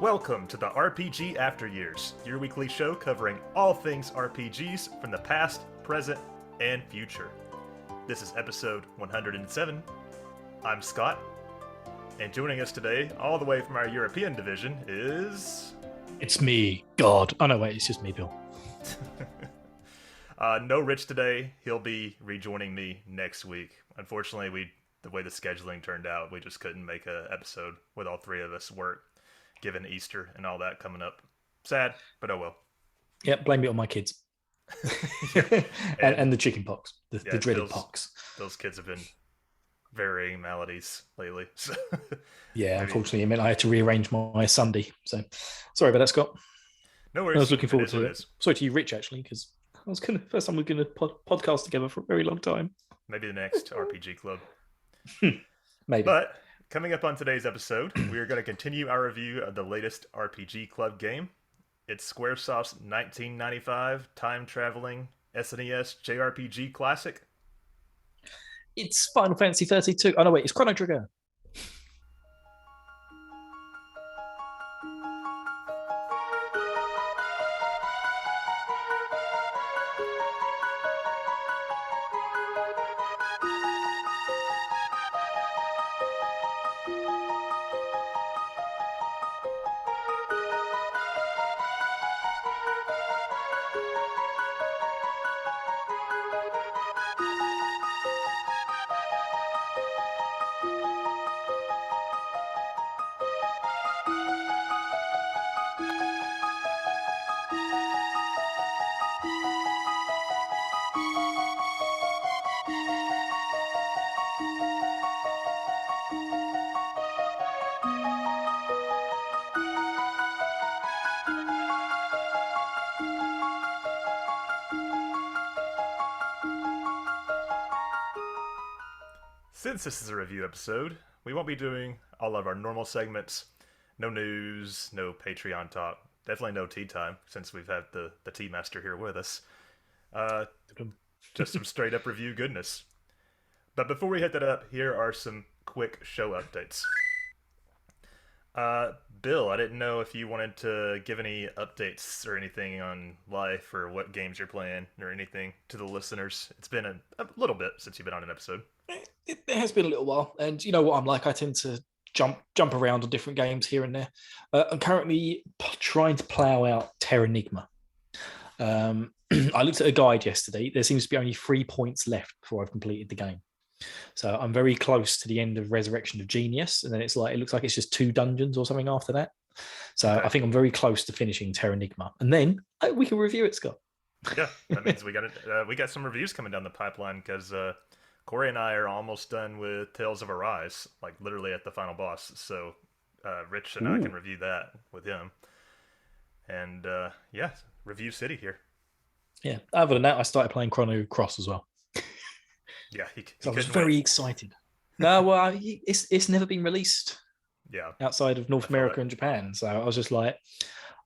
Welcome to the RPG After Years, your weekly show covering all things RPGs from the past, present, and future. This is episode 107. I'm Scott, and joining us today, all the way from our European division, is... It's me, God. Oh no, wait, it's just me, Bill. No Rich today. He'll be rejoining me next week. Unfortunately, the way the scheduling turned out, we just couldn't make an episode with all three of us work, given Easter and all that coming up. Sad, but oh well. Yeah, blame it on my kids. Yeah. and the chicken pox, the dreaded pox. Those kids have been varying maladies lately. So yeah, unfortunately, it meant I had to rearrange my Sunday. So sorry about that, Scott. No worries. I was looking forward to it. Sorry to you, Rich, actually, because first time we're going to podcast together for a very long time. Maybe the next RPG club. Maybe. But coming up on today's episode, we are going to continue our review of the latest RPG club game. It's Squaresoft's 1995 time-traveling SNES JRPG classic. It's Final Fantasy 32. Oh no, wait, it's Chrono Trigger. Since this is a review episode, we won't be doing all of our normal segments. No news, no Patreon talk, definitely no tea time, since we've had the tea master here with us. Just some straight up review goodness. But before we hit that up, here are some quick show updates. Bill, I didn't know if you wanted to give any updates or anything on life or what games you're playing or anything to the listeners. It's been a little bit since you've been on an episode. It has been a little while, and you know what I'm like. I tend to jump around on different games here and there. I'm currently trying to plow out Terranigma. I looked at a guide yesterday. There seems to be only 3 points left before I've completed the game. So I'm very close to the end of Resurrection of Genius, and then it looks like it's just 2 dungeons or something after that. So okay. I think I'm very close to finishing Terranigma, and then we can review it, Scott. Yeah, that means we got some reviews coming down the pipeline because Corey and I are almost done with Tales of Arise, like literally at the final boss. So Rich and I can review that with him, and yeah, review City here. Yeah. Other than that, I started playing Chrono Cross as well. Yeah, I was very excited. No, well, it's never been released. Yeah, outside of North America and Japan. So I was just like,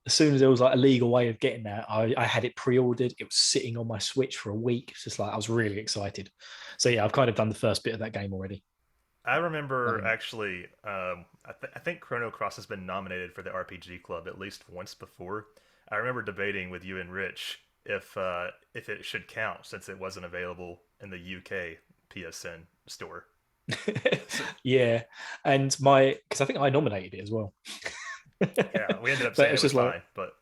as soon as there was like a legal way of getting that, I had it pre-ordered. It was sitting on my Switch for a week. It's just like I was really excited. So yeah, I've kind of done the first bit of that game already. I remember actually, I think Chrono Cross has been nominated for the RPG Club at least once before. I remember debating with you and Rich if it should count since it wasn't available in the UK PSN store. Yeah, and because I think I nominated it as well. Yeah, we ended up saying it was fine, like, but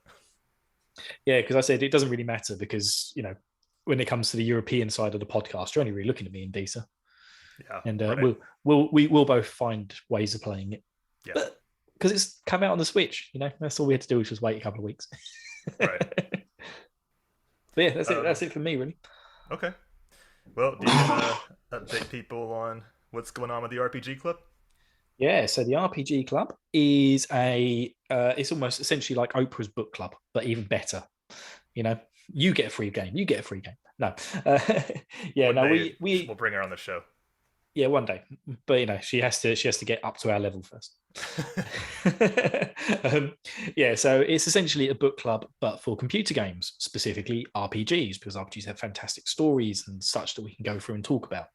yeah, because I said it doesn't really matter because when it comes to the European side of the podcast, you're only really looking at me and Disa. Yeah, and right. we'll both find ways of playing it. Yeah, but because it's come out on the Switch, that's all we had to do, was just wait a couple of weeks. Right. But yeah, that's it. That's it for me, really. Okay. Well, do you want to update people on what's going on with the RPG Club? Yeah, so the RPG Club is it's almost essentially like Oprah's book club, but even better. You get a free game. You get a free game. No, yeah, no, we'll bring her on the show. Yeah, one day, but she has to get up to our level first. Yeah, so it's essentially a book club, but for computer games, specifically RPGs, because RPGs have fantastic stories and such that we can go through and talk about.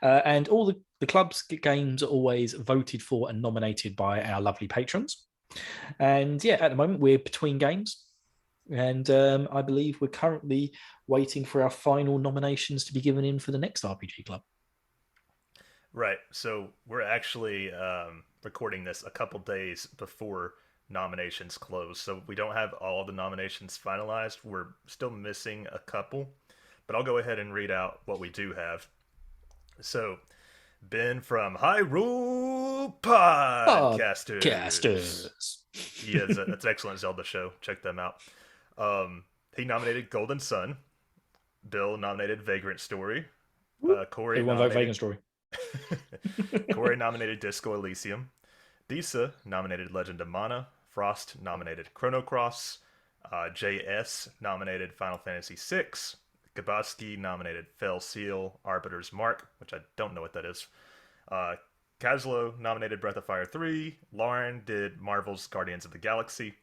And all the club's games are always voted for and nominated by our lovely patrons. And yeah, at the moment we're between games, and I believe we're currently waiting for our final nominations to be given in for the next RPG Club. Right. So we're actually recording this a couple days before nominations close. So we don't have all the nominations finalized. We're still missing a couple, but I'll go ahead and read out what we do have. So Ben from Hyrule Podcasters. Casters. That's an excellent Zelda show. Check them out. He nominated Golden Sun. Bill nominated Vagrant Story. Corey Everyone vote Vagrant Story. Corey nominated Disco Elysium. Disa nominated Legend of Mana. Frost nominated Chrono Cross. JS nominated Final Fantasy VI. Gabaski nominated Fell Seal, Arbiter's Mark, which I don't know what that is. Kazlo nominated Breath of Fire 3. Lauren did Marvel's Guardians of the Galaxy.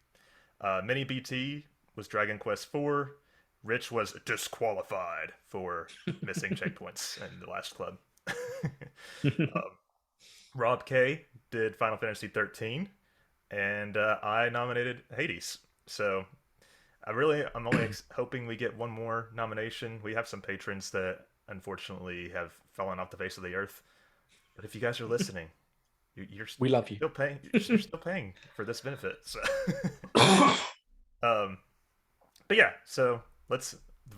Mini BT was Dragon Quest 4. Rich was disqualified for missing checkpoints in the last club. Rob K did Final Fantasy 13, and I nominated Hades. So I'm only hoping we get one more nomination. We have some patrons that unfortunately have fallen off the face of the earth. But if you guys are listening, we love you. Still paying. You're still paying for this benefit. So. But yeah, so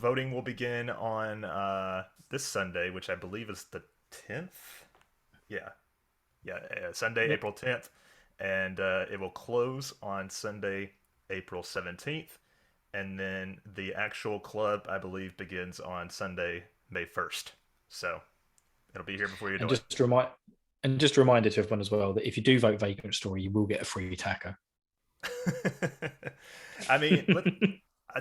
voting will begin on this Sunday, which I believe is the 10th. Sunday, April 10th, and it will close on Sunday, April 17th, and then the actual club, I believe, begins on Sunday, May 1st. So it'll be here before you know it. Just a reminder to everyone as well that if you do vote Vagrant Story, you will get a free taco. I mean,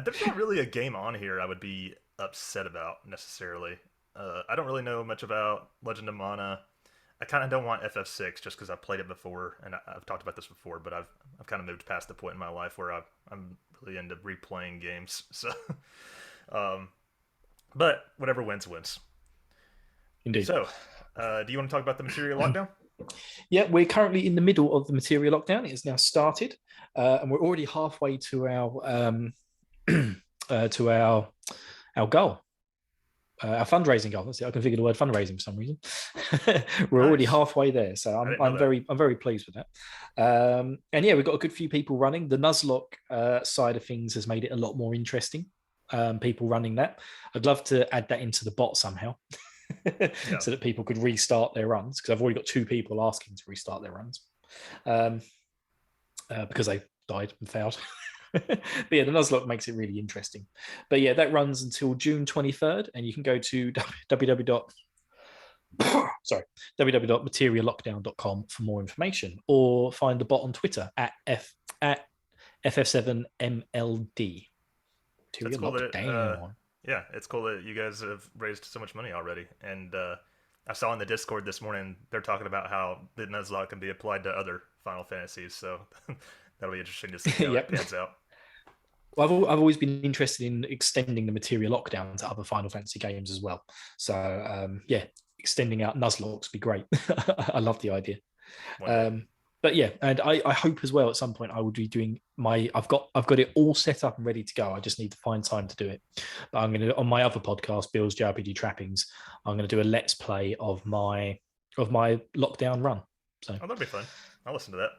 there's not really a game on here I would be upset about necessarily. I don't really know much about Legend of Mana. I kind of don't want FF6 just because I've played it before, and I've talked about this before, but I've kind of moved past the point in my life where I'm really into replaying games. So, but whatever wins. Indeed. So, do you want to talk about the Materia Lockdown? Yeah, we're currently in the middle of the Materia Lockdown. It has now started, and we're already halfway to our goal. Our fundraising goal. That's it. I can figure the word fundraising for some reason. We're already halfway there, so I'm very pleased with that. And yeah, we've got a good few people running. The Nuzlocke side of things has made it a lot more interesting. People running that. I'd love to add that into the bot somehow, so that people could restart their runs. Because I've already got 2 people asking to restart their runs because they died and failed. But yeah, the Nuzlocke makes it really interesting. But yeah, that runs until June 23rd, and you can go to www.materialockdown.com for more information, or find the bot on Twitter at FF7MLD. That's cool that it's cool that you guys have raised so much money already. And I saw in the Discord this morning they're talking about how the Nuzlocke can be applied to other Final Fantasies, so that'll be interesting to see how it pans out. Well, I've always been interested in extending the Materia Lockdown to other Final Fantasy games as well. So yeah, extending out Nuzlocke would be great. I love the idea. But yeah, and I hope as well at some point I will be doing I've got it all set up and ready to go. I just need to find time to do it. But I'm going to, on my other podcast, Bill's JRPG Trappings, I'm going to do a let's play of my lockdown run. So that'd be fun. I'll listen to that.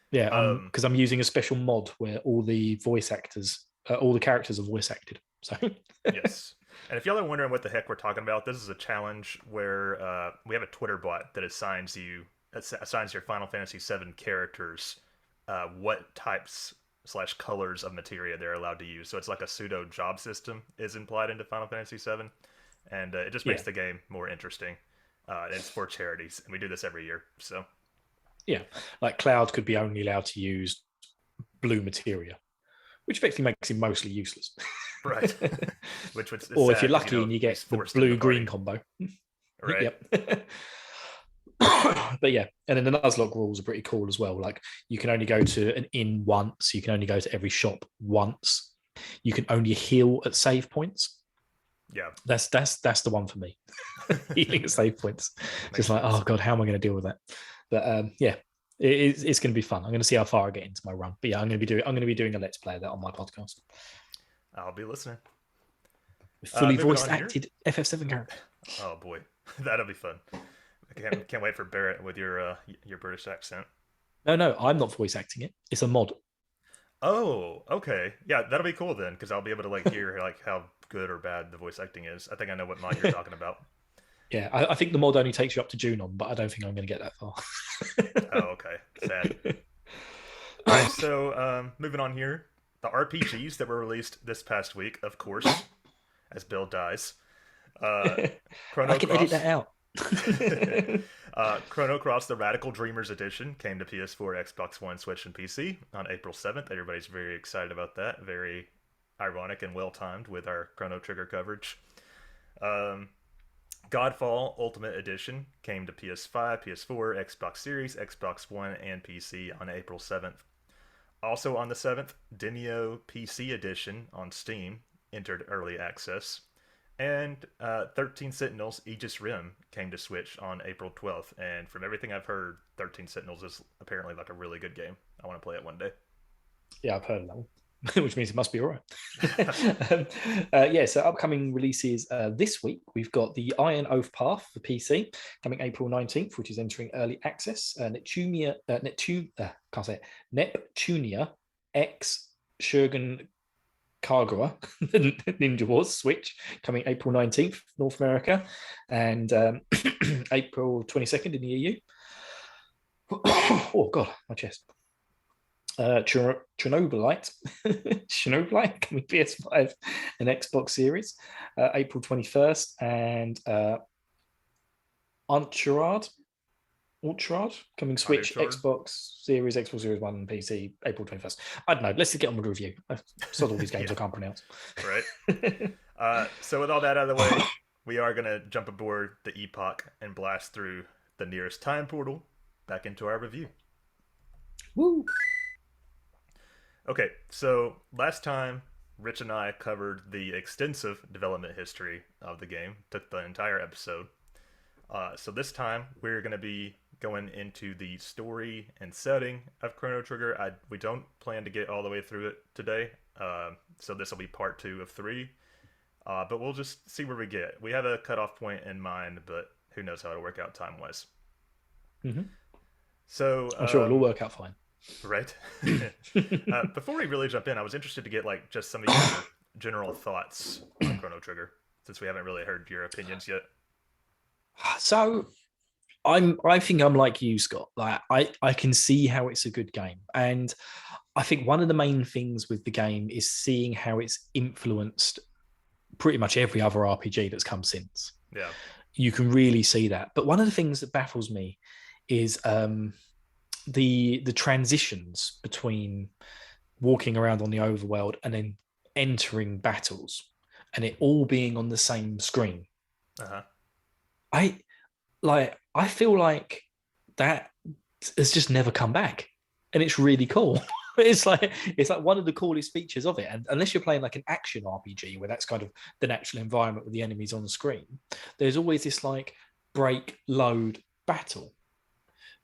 Yeah, because I'm using a special mod where all the voice actors, all the characters are voice acted. So yes. And if y'all are wondering what the heck we're talking about, this is a challenge where we have a Twitter bot that assigns your Final Fantasy VII characters what types / colors of materia they're allowed to use. So it's like a pseudo job system is implied into Final Fantasy VII, and it just makes the game more interesting. It's for charities, and we do this every year. So yeah, like Cloud could be only allowed to use blue materia, which effectively makes him mostly useless. Right. Or if you're lucky and you get the blue-green combo. Right. Yep. But yeah, and then the Nuzlocke rules are pretty cool as well. Like you can only go to an inn once. You can only go to every shop once. You can only heal at save points. Yeah, that's the one for me. Healing at save points. Just like, oh god, how am I going to deal with that? But yeah, It's going to be fun. I'm going to see how far I get into my run. But yeah, I'm going to be doing a let's play of that on my podcast. I'll be listening. With fully Moving voiced on here. acted FF7 character. Oh boy, that'll be fun. I can't wait for Barrett with your British accent. No, I'm not voice acting it. It's a mod. Oh, okay. Yeah, that'll be cool then, because I'll be able to like hear like how good or bad the voice acting is. I think I know what mod you're talking about. Yeah, I think the mod only takes you up to June on, but I don't think I'm going to get that far. Oh, okay. Sad. All right, so moving on here, the RPGs that were released this past week, of course, as Bill dies. Chrono I can Cross. edit that out. Chrono Cross: The Radical Dreamers Edition came to PS4, Xbox One, Switch, and PC on April 7th. Everybody's very excited about that. Very ironic and well timed with our Chrono Trigger coverage. Godfall Ultimate Edition came to PS5, PS4, Xbox Series, Xbox One, and PC on April 7th. Also on the 7th, Demio PC Edition on Steam entered early access. And 13 Sentinels Aegis Rim came to Switch on April 12th. And from everything I've heard, 13 Sentinels is apparently like a really good game. I want to play it one day. Yeah, I've heard of that one. Which means it must be all right. So upcoming releases this week, we've got the Iron Oath Path for PC coming April 19th, which is entering early access. Neptunia X Shogun Kagura Ninja Wars Switch coming April 19th, North America, and April 22nd in the EU. Oh, God, my chest. Chernobylite coming PS5 and Xbox Series, April 21st, and Uncharted coming Switch, Xbox Series, Xbox Series 1, and PC, April 21st. I don't know. Let's get on with the review. I saw all these games I can't pronounce. Right. So with all that out of the way, we are going to jump aboard the Epoch and blast through the nearest time portal back into our review. Woo! Okay, so last time, Rich and I covered the extensive development history of the game, took the entire episode. So this time, we're going to be going into the story and setting of Chrono Trigger. We don't plan to get all the way through it today, so this will be part 2 of 3. But we'll just see where we get. We have a cutoff point in mind, but who knows how it'll work out time-wise. Mm-hmm. So I'm sure it'll all work out fine. Right. Before we really jump in, I was interested to get like just some of your general thoughts on Chrono Trigger, since we haven't really heard your opinions yet. So I think I'm like you, Scott. Like I can see how it's a good game. And I think one of the main things with the game is seeing how it's influenced pretty much every other RPG that's come since. Yeah. You can really see that. But one of the things that baffles me is the transitions between walking around on the overworld and then entering battles and it all being on the same screen. Uh-huh. I feel like that has just never come back, and it's really cool. It's like one of the coolest features of it. And unless you're playing like an action RPG where that's kind of the natural environment with the enemies on the screen, there's always this like break, load, battle.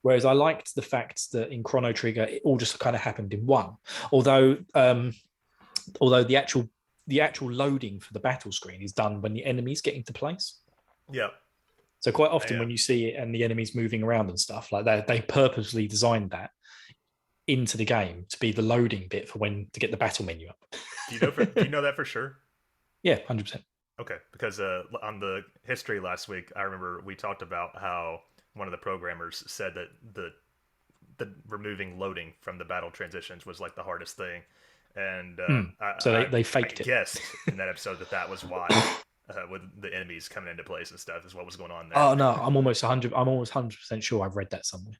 Whereas I liked the fact that in Chrono Trigger, it all just kind of happened in one. Although the actual loading for the battle screen is done when the enemies get into place. Yeah. So quite often when you see it and the enemies moving around and stuff like that, they purposely designed that into the game to be the loading bit for when to get the battle menu up. Do you know that for sure? Yeah, 100%. Okay, because on the history last week, I remember we talked about how one of the programmers said that the removing loading from the battle transitions was like the hardest thing, and so they faked it. I guessed in that episode that was why, with the enemies coming into place and stuff, is what was going on there. Oh no, I'm almost 100% sure I've read that somewhere.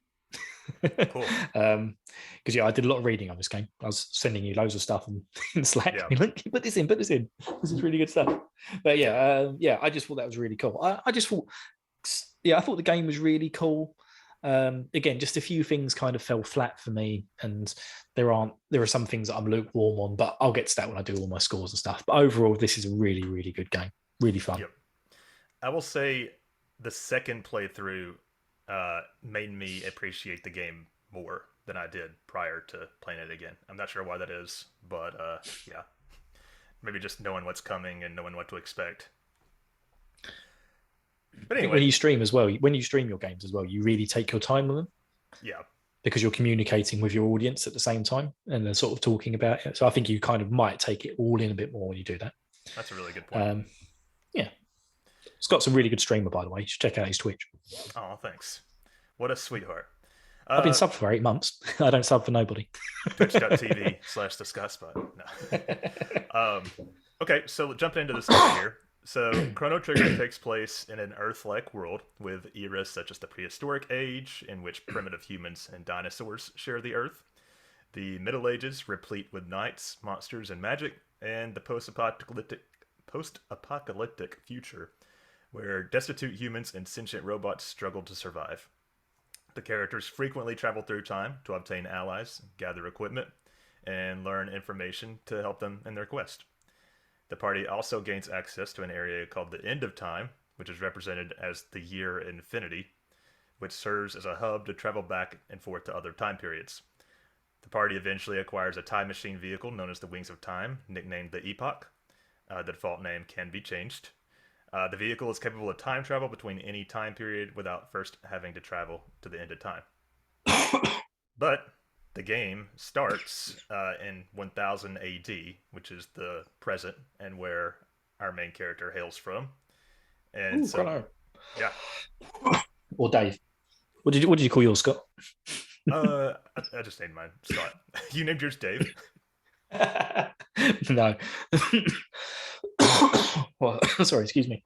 Cool. Because I did a lot of reading on this game. I was sending you loads of stuff in Slack. Yeah. Like, put this in. This is really good stuff. But I just thought that was really cool. I thought the game was really cool. Again, just a few things kind of fell flat for me, and there are some things that I'm lukewarm on, but I'll get to that when I do all my scores and stuff. But overall, this is a really, really good game. Really fun. Yep. I will say the second playthrough made me appreciate the game more than I did prior to playing it again. I'm not sure why that is, but yeah, maybe just knowing what's coming and knowing what to expect. But I think anyway, when you stream as well, when you stream your games as well, you really take your time with them yeah, because you're communicating with your audience at the same time and they're sort of talking about it. So I think you kind of might take it all in a bit more when you do that. that's a really good point. Yeah. Scott's a really good streamer, by the way. You should check out his Twitch. Oh, thanks. What a sweetheart. I've been subbed for 8 months. I don't sub for nobody. Twitch.tv/the Scott Spot. No. Okay, so jumping into the story here. So, Chrono Trigger takes place in an Earth-like world with eras such as the prehistoric age, in which primitive humans and dinosaurs share the Earth, the Middle Ages, replete with knights, monsters, and magic, and the post-apocalyptic future, where destitute humans and sentient robots struggle to survive. The characters frequently travel through time to obtain allies, gather equipment, and learn information to help them in their quest. The party also gains access to an area called the End of Time, which is represented as the Year Infinity, which serves as a hub to travel back and forth to other time periods. The party eventually acquires a time machine vehicle known as the Wings of Time, nicknamed the Epoch. The default name can be changed. The vehicle is capable of time travel between any time period without first having to travel to the end of time. But the game starts in 1000 AD, which is the present and where our main character hails from. And Ooh, so, Chrono. yeah. Or Dave. What did you call yours, Scott? I just named mine Scott. You named yours Dave? No. Well, sorry, excuse me.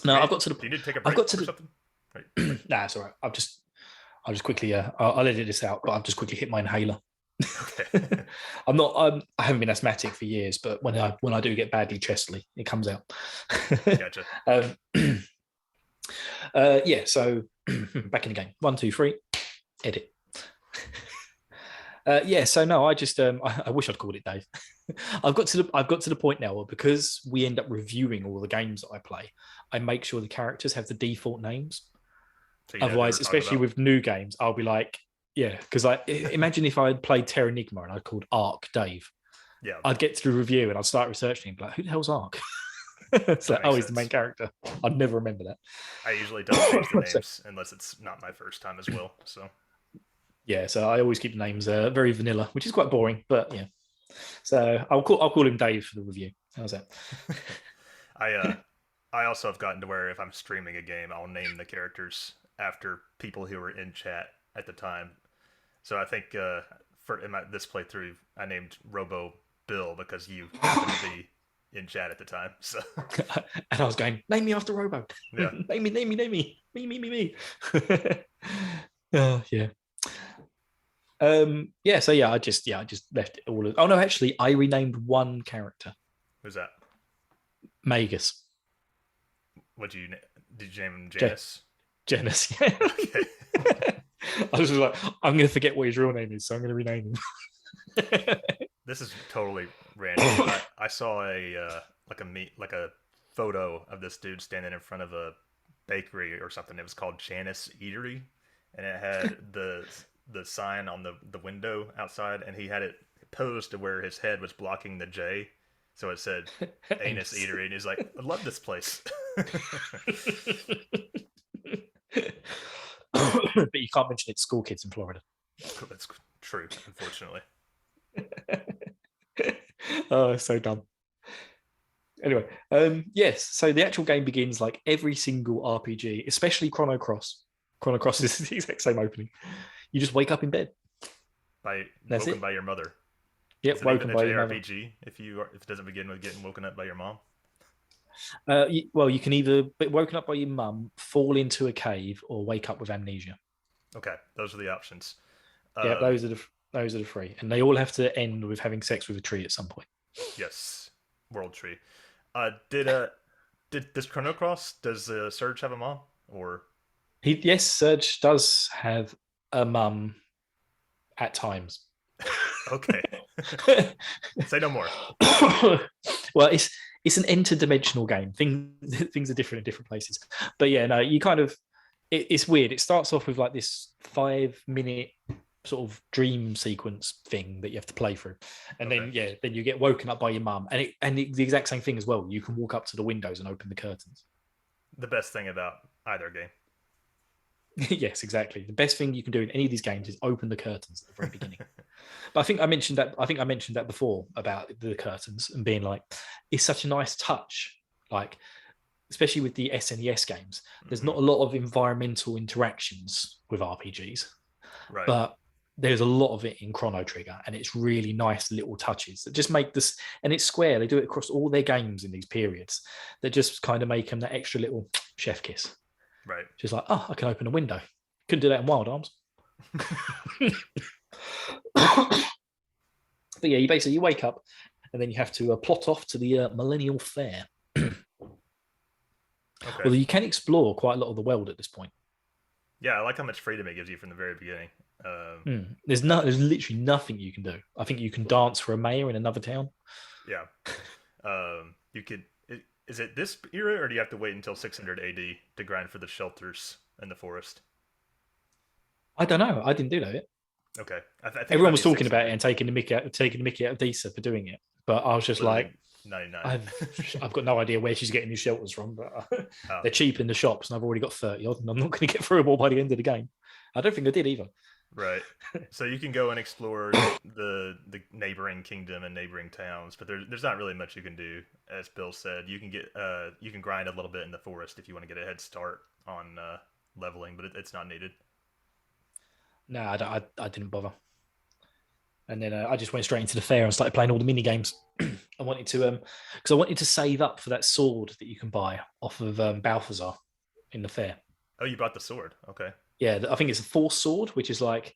No, I've got to the. You need to take a break I've got to or the, something? Right. Nah, it's all right. I'll just quickly. I'll edit this out, but I've just quickly hit my inhaler. Okay. I haven't been asthmatic for years, but when I do get badly chestly, it comes out. Gotcha. Yeah. So back in the game. 1, 2, 3. Edit. Yeah. So no, I just I wish I'd called it Dave. I've got to the point now where, because we end up reviewing all the games that I play, I make sure the characters have the default names. So Otherwise, especially with new games, I'll be like, yeah, because I imagine if I had played Terra Nigma and I'd called Ark Dave, yeah, I'd get to the review and I'd start researching and be like, who the hell's Ark? It's like, oh, he's the main character. I'd never remember that. I usually don't change the names unless it's not my first time as well. So yeah, so I always keep the names very vanilla, which is quite boring, but yeah. So I'll call him Dave for the review. How's that? I also have gotten to where if I'm streaming a game, I'll name the characters after people who were in chat at the time. So I think this playthrough, I named Robo Bill because you happened to be in chat at the time. So and I was going, name me after Robo. Yeah. name me. Me. Yeah. Yeah. So yeah, I just left it all. Oh no, actually, I renamed one character. Who's that? Magus. Did you name him? Janus? Janus. Yeah. Okay. I was just like, I'm going to forget what his real name is, so I'm going to rename him. This is totally random. I saw a photo of this dude standing in front of a bakery or something. It was called Janus Eatery, and it had the sign on the window outside, and he had it posed to where his head was blocking the J, so it said Anus Eatery, and he's like, I love this place. But you can't mention it's school kids in Florida. That's true, unfortunately. Oh, so dumb. Anyway, yes. So the actual game begins like every single RPG, especially Chrono Cross. Chrono Cross is the exact same opening. You just wake up in bed. Woken by your mother. Yep, woken by your mother. JRPG if it doesn't begin with getting woken up by your mom. Well, you can either be woken up by your mum, fall into a cave, or wake up with amnesia. Okay, those are the options. Yeah, those are the three, and they all have to end with having sex with a tree at some point. Yes, World Tree. Does Chrono Cross, does Surge have a mom, or? Yes, Surge does have a mum at times. Okay. Say no more. Well, it's an interdimensional game. Things are different in different places. But yeah, no, you kind of it's weird. It starts off with like this 5-minute sort of dream sequence thing that you have to play through, and Okay. then you get woken up by your mum, and the exact same thing as well. You can walk up to the windows and open the curtains. The best thing about either game. Yes, exactly. The best thing you can do in any of these games is open the curtains at the very beginning. But I think I mentioned that. I think I mentioned that before about the curtains and being like, it's such a nice touch. Like, especially with the SNES games, there's Hmm. not a lot of environmental interactions with RPGs, Right. but there's a lot of it in Chrono Trigger, and it's really nice little touches that just make this. And it's Square; they do it across all their games in these periods. That just kind of make them that extra little chef kiss. Right. Just like, oh, I can open a window. Couldn't do that in Wild Arms. But yeah, you wake up and then you have to plot off to the Millennial Fair. Okay. Although you can explore quite a lot of the world at this point. Yeah, I like how much freedom it gives you from the very beginning. There's literally nothing you can do. I think you can dance for a mayor in another town. Yeah. You could. Is it this era, or do you have to wait until 600 AD to grind for the shelters in the forest? I don't know. I didn't do that. Okay, I think it Everyone might was be talking about it 600. and taking the mickey out of Disa for doing it, but I was just like, Literally 99. I've got no idea where she's getting these shelters from, but Oh, they're cheap in the shops, and I've already got 30 odd, and I'm not going to get through them all by the end of the game. I don't think I did either. right. So you can go and explore the neighboring kingdom and neighboring towns, but there's not really much you can do. As Bill said, you can grind a little bit in the forest if you want to get a head start on leveling, but it's not needed. No, I didn't bother. And then I just went straight into the fair and started playing all the mini games. I wanted to because I wanted to save up for that sword that you can buy off of Balthazar in the fair. Oh, you bought the sword. Okay. Yeah, I think it's a force sword, which is like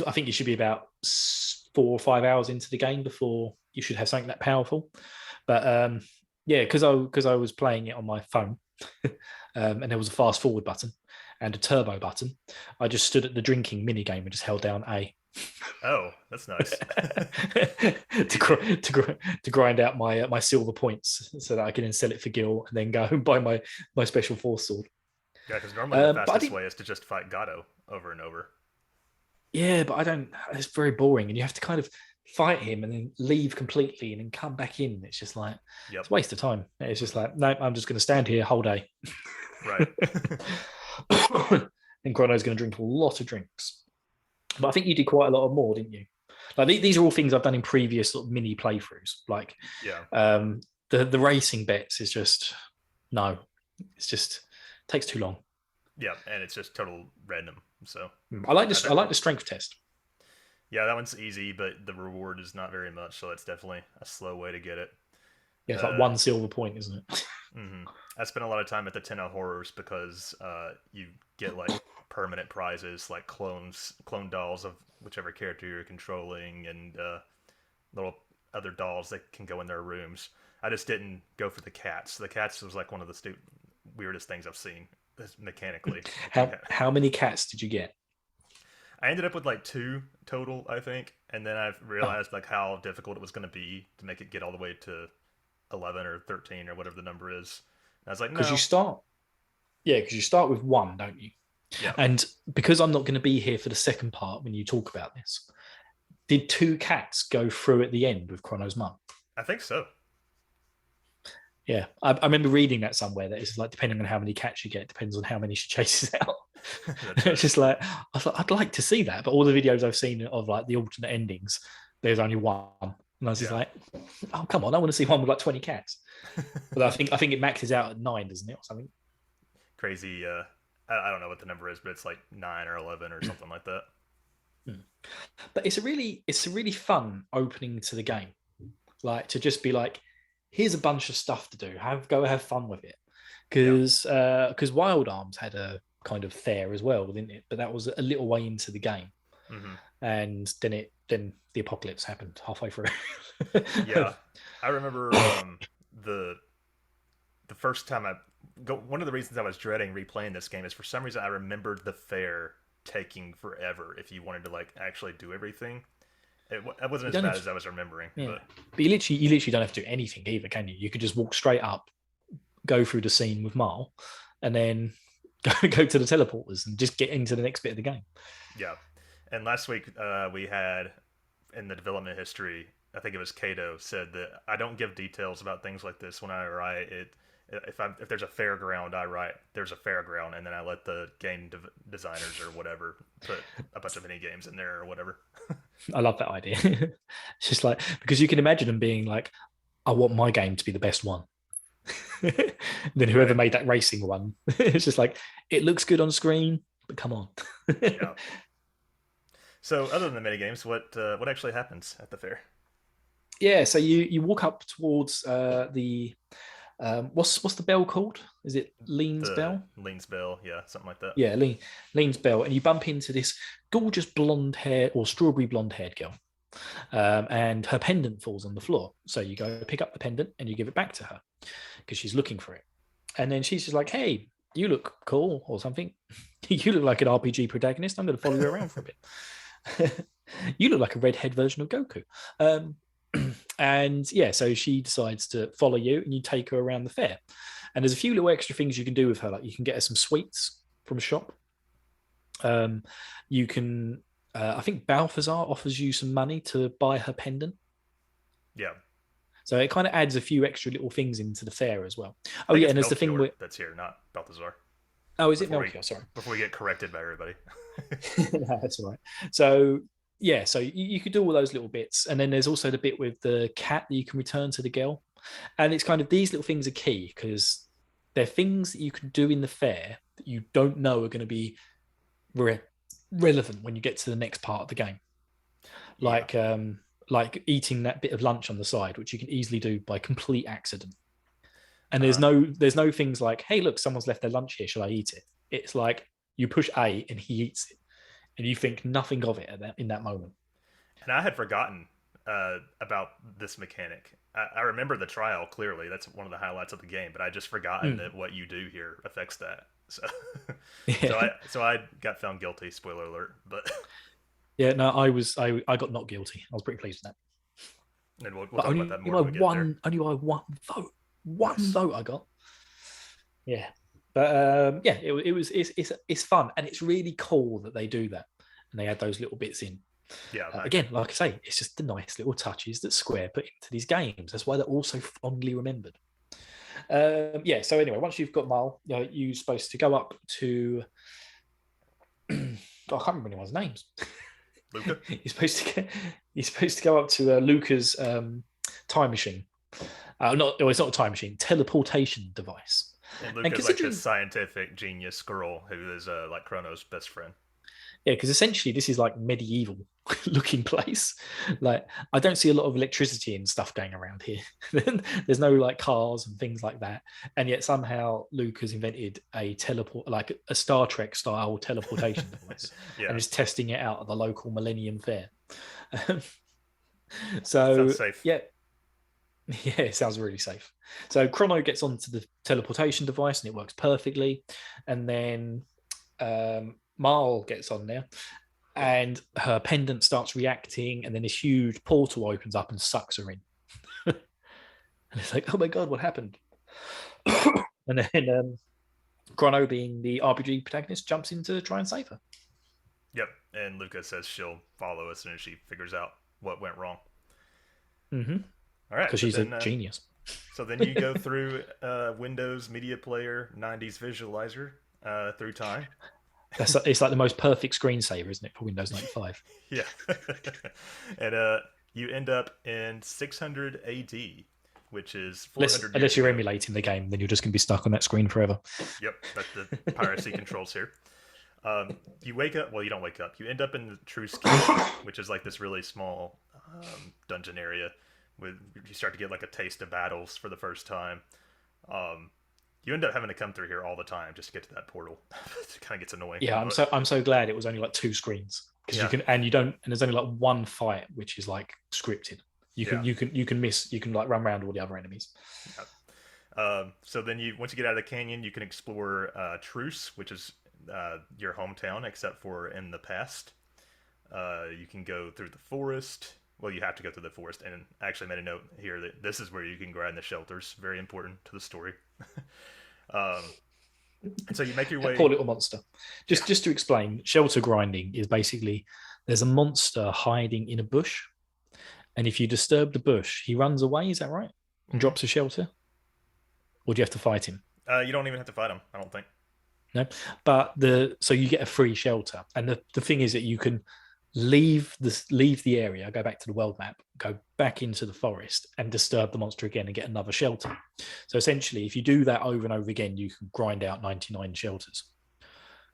I think you should be about 4 or 5 hours into the game before you should have something that powerful. But yeah, because I was playing it on my phone, and there was a fast forward button and a turbo button. I just stood at the drinking mini game and just held down A. Oh, that's nice. to grind out my silver points so that I can then sell it for Gil and then go and buy my special force sword. Yeah, because normally the But I fastest didn't. way is to just fight Gato over and over. Yeah, but I don't. It's very boring, and you have to kind of fight him and then leave completely and then come back in. It's just like Yep. it's a waste of time. It's just like no, I'm just going to stand here whole day. Right. And Chrono's going to drink a lot of drinks. But I think you did quite a lot of more, didn't you? Like these are all things I've done in previous sort of mini playthroughs. Like Yeah. the racing bets is just no, it's just takes too long. Yeah, and it's just total random. So I like I this. I bet. like the strength test. Yeah, that one's easy, but the reward is not very much, so it's definitely a slow way to get it. Yeah, it's like Uh, one silver point, isn't it? I spent a lot of time at the Ten of Horrors because you get like permanent prizes, like clone dolls of whichever character you're controlling, and little other dolls that can go in their rooms. I just didn't go for the cats. The cats was like one of the weirdest things I've seen mechanically. Like How many cats did you get? I ended up with like two total, I think, and then I Oh, realized like how difficult it was going to be to make it get all the way to 11 or 13 or whatever the number is. And I was like, because you no, start. Yeah, because you start with one, don't you? yeah, And because I'm not going to be here for the second part when you talk about this, did two cats go through at the end with Chrono's mum? I think so. Yeah, I remember reading that somewhere that it's like depending on how many cats you get, depends on how many she chases out. That's It's right. just like I thought I'd like to see that, but all the videos I've seen of like the alternate endings, there's only one, and I was just Yeah. like, oh come on, I want to see one with like 20 cats. But I think it maxes out at 9, doesn't it, or something? Crazy. I don't know what the number is, but it's like 9 or 11 or something like that. Hmm. But it's a really fun opening to the game, like to just be like, here's a bunch of stuff to do. Go have fun with it, Yeah. because Wild Arms had a kind of fair as well, didn't it? But that was a little way into the game, Hmm. and then the apocalypse happened halfway through. Yeah. I remember the the first time I go. One of the reasons I was dreading replaying this game is for some reason I remembered the fair taking forever if you wanted to like actually do everything. It wasn't You as don't bad have, as I was remembering, yeah, but but you literally don't have to do anything either, can you? You could just walk straight up, go through the scene with Marl, and then go to the teleporters and just get into the next bit of the game. yeah. And last week we had in the development history, I think it was Cato said that I don't give details about things like this when I write it. If there's a fairground, I write there's a fairground, and then I let the designers or whatever put a bunch of mini games in there or whatever. I love that idea. It's just like, because you can imagine them being like, I want my game to be the best one. Then whoever Right. made that racing one, it's just like, it looks good on screen, but come on. Yeah. So other than the mini games, what actually happens at the fair? Yeah, so you walk up towards the what's the bell called? Is it Lean's The Bell? Lean's Bell, yeah, something like that. Yeah, Lean's Bell, and you bump into this gorgeous blonde hair or strawberry blonde haired girl, and her pendant falls on the floor. So you go pick up the pendant and you give it back to her because she's looking for it, and then she's just like, "Hey, you look cool," or something. You look like an RPG protagonist. I'm going to follow you around for a bit. You look like a redhead version of Goku. And yeah, so she decides to follow you and you take her around the fair. And there's a few little extra things you can do with her. Like you can get her some sweets from a shop. You can, I think Balthazar offers you some money to buy her pendant. Yeah. So it kind of adds a few extra little things into the fair as well. I Oh think yeah, it's and there's the thing Melchior where, that's here, not Balthazar. oh, is it Before Melchior? Sorry. before we get corrected by everybody. No, that's all right. So yeah, so you could do all those little bits, and then there's also the bit with the cat that you can return to the girl, and it's kind of these little things are key because they're things that you can do in the fair that you don't know are going to be relevant when you get to the next part of the game, Yeah. like eating that bit of lunch on the side, which you can easily do by complete accident. And Uh-huh. there's no things like, hey, look, someone's left their lunch here. Shall I eat it? It's like you push A and he eats it, and you think nothing of it in that moment. And I had forgotten about this mechanic. I remember the trial clearly. That's one of the highlights of the game, but I just forgotten Mm. that what you do here affects that. So, Yeah, so I got found guilty. Spoiler alert. But yeah. No, I got not guilty. I was pretty pleased with that, and we'll but talk about that more when we get there. only by one vote, Nice. I got. Yeah, but yeah, it's fun and it's really cool that they do that and they add those little bits in. Yeah, I agree. Again, like I say, it's just the nice little touches that Square put into these games. That's why they're also fondly remembered. Yeah. So anyway, once you've got Mile, you're supposed to go up to. I can't remember anyone's names. Luca. You're supposed to go up to Luca's time machine. Not, well, it's not a time machine. Teleportation device. And And Luca's like this considering, scientific genius girl who is like Chrono's best friend. yeah, because essentially this is like medieval looking place. Like I don't see a lot of electricity and stuff going around here. There's no like cars and things like that. And yet somehow Luke has invented a teleport, like a Star Trek style teleportation device, Yeah, and is testing it out at the local Millennium Fair. sounds So safe. yeah, yeah, it sounds really safe. So Chrono gets onto the teleportation device and it works perfectly. And then Marl gets on there and her pendant starts reacting. And then this huge portal opens up and sucks her in. And it's like, oh my God, what happened? And then Chrono, being the RPG protagonist, jumps in to try and save her. Yep. And Luca says she'll follow as soon as she figures out what went wrong. Mm-hmm. All right. Because she's a genius. So then you go through Windows Media Player 90s visualizer through time. It's like the most perfect screensaver, isn't it, for Windows 95? Yeah. And you end up in 600 AD, which is 400 Unless years you're ago. emulating the game, then you're just going to be stuck on that screen forever. Yep, that's the piracy controls here. You wake up. Well, you don't wake up. You end up in the True Scheme, which is like this really small dungeon area. With you start to get like a taste of battles for the first time. Um, you end up having to come through here all the time just to get to that portal. It kind of gets annoying. Yeah, But I'm so glad it was only like two screens because you yeah, can and you don't and there's only like one fight which is like scripted. yeah. You can miss, you can like run around all the other enemies. Yeah. So then you once you get out of the canyon, you can explore Truce, which is your hometown, except for in the past. You can go through the forest. Well, you have to go through the forest, and I actually made a note here that this is where you can grind the shelters. Very important to the story. um, And so you make your That way. poor little monster. Just to explain, shelter grinding is basically there's a monster hiding in a bush, and if you disturb the bush, he runs away. Is that right? And Mhm. drops a shelter, or do you have to fight him? You don't even have to fight him, I don't think. No, but so you get a free shelter, and the thing is that you can leave the area, go back to the world map, go back into the forest, and disturb the monster again and get another shelter. So essentially, if you do that over and over again, you can grind out 99 shelters.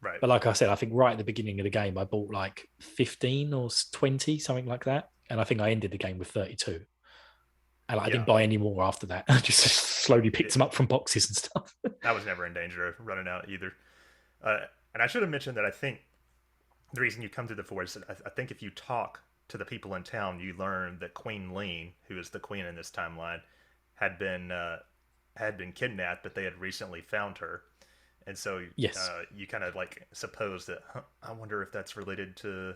Right. But like I said, I think right at the beginning of the game, I bought like 15 or 20, something like that, and I think I ended the game with 32. And I Yeah. didn't buy any more after that. I just slowly picked them up from boxes and stuff. I was never in danger of running out either. Uh, and I should have mentioned that I think the reason you come through the forest, I think if you talk to the people in town, you learn that Queen Lean, who is the queen in this timeline, had been uh, had been kidnapped, but they had recently found her, and so Yes. you kind of like suppose that I wonder if that's related to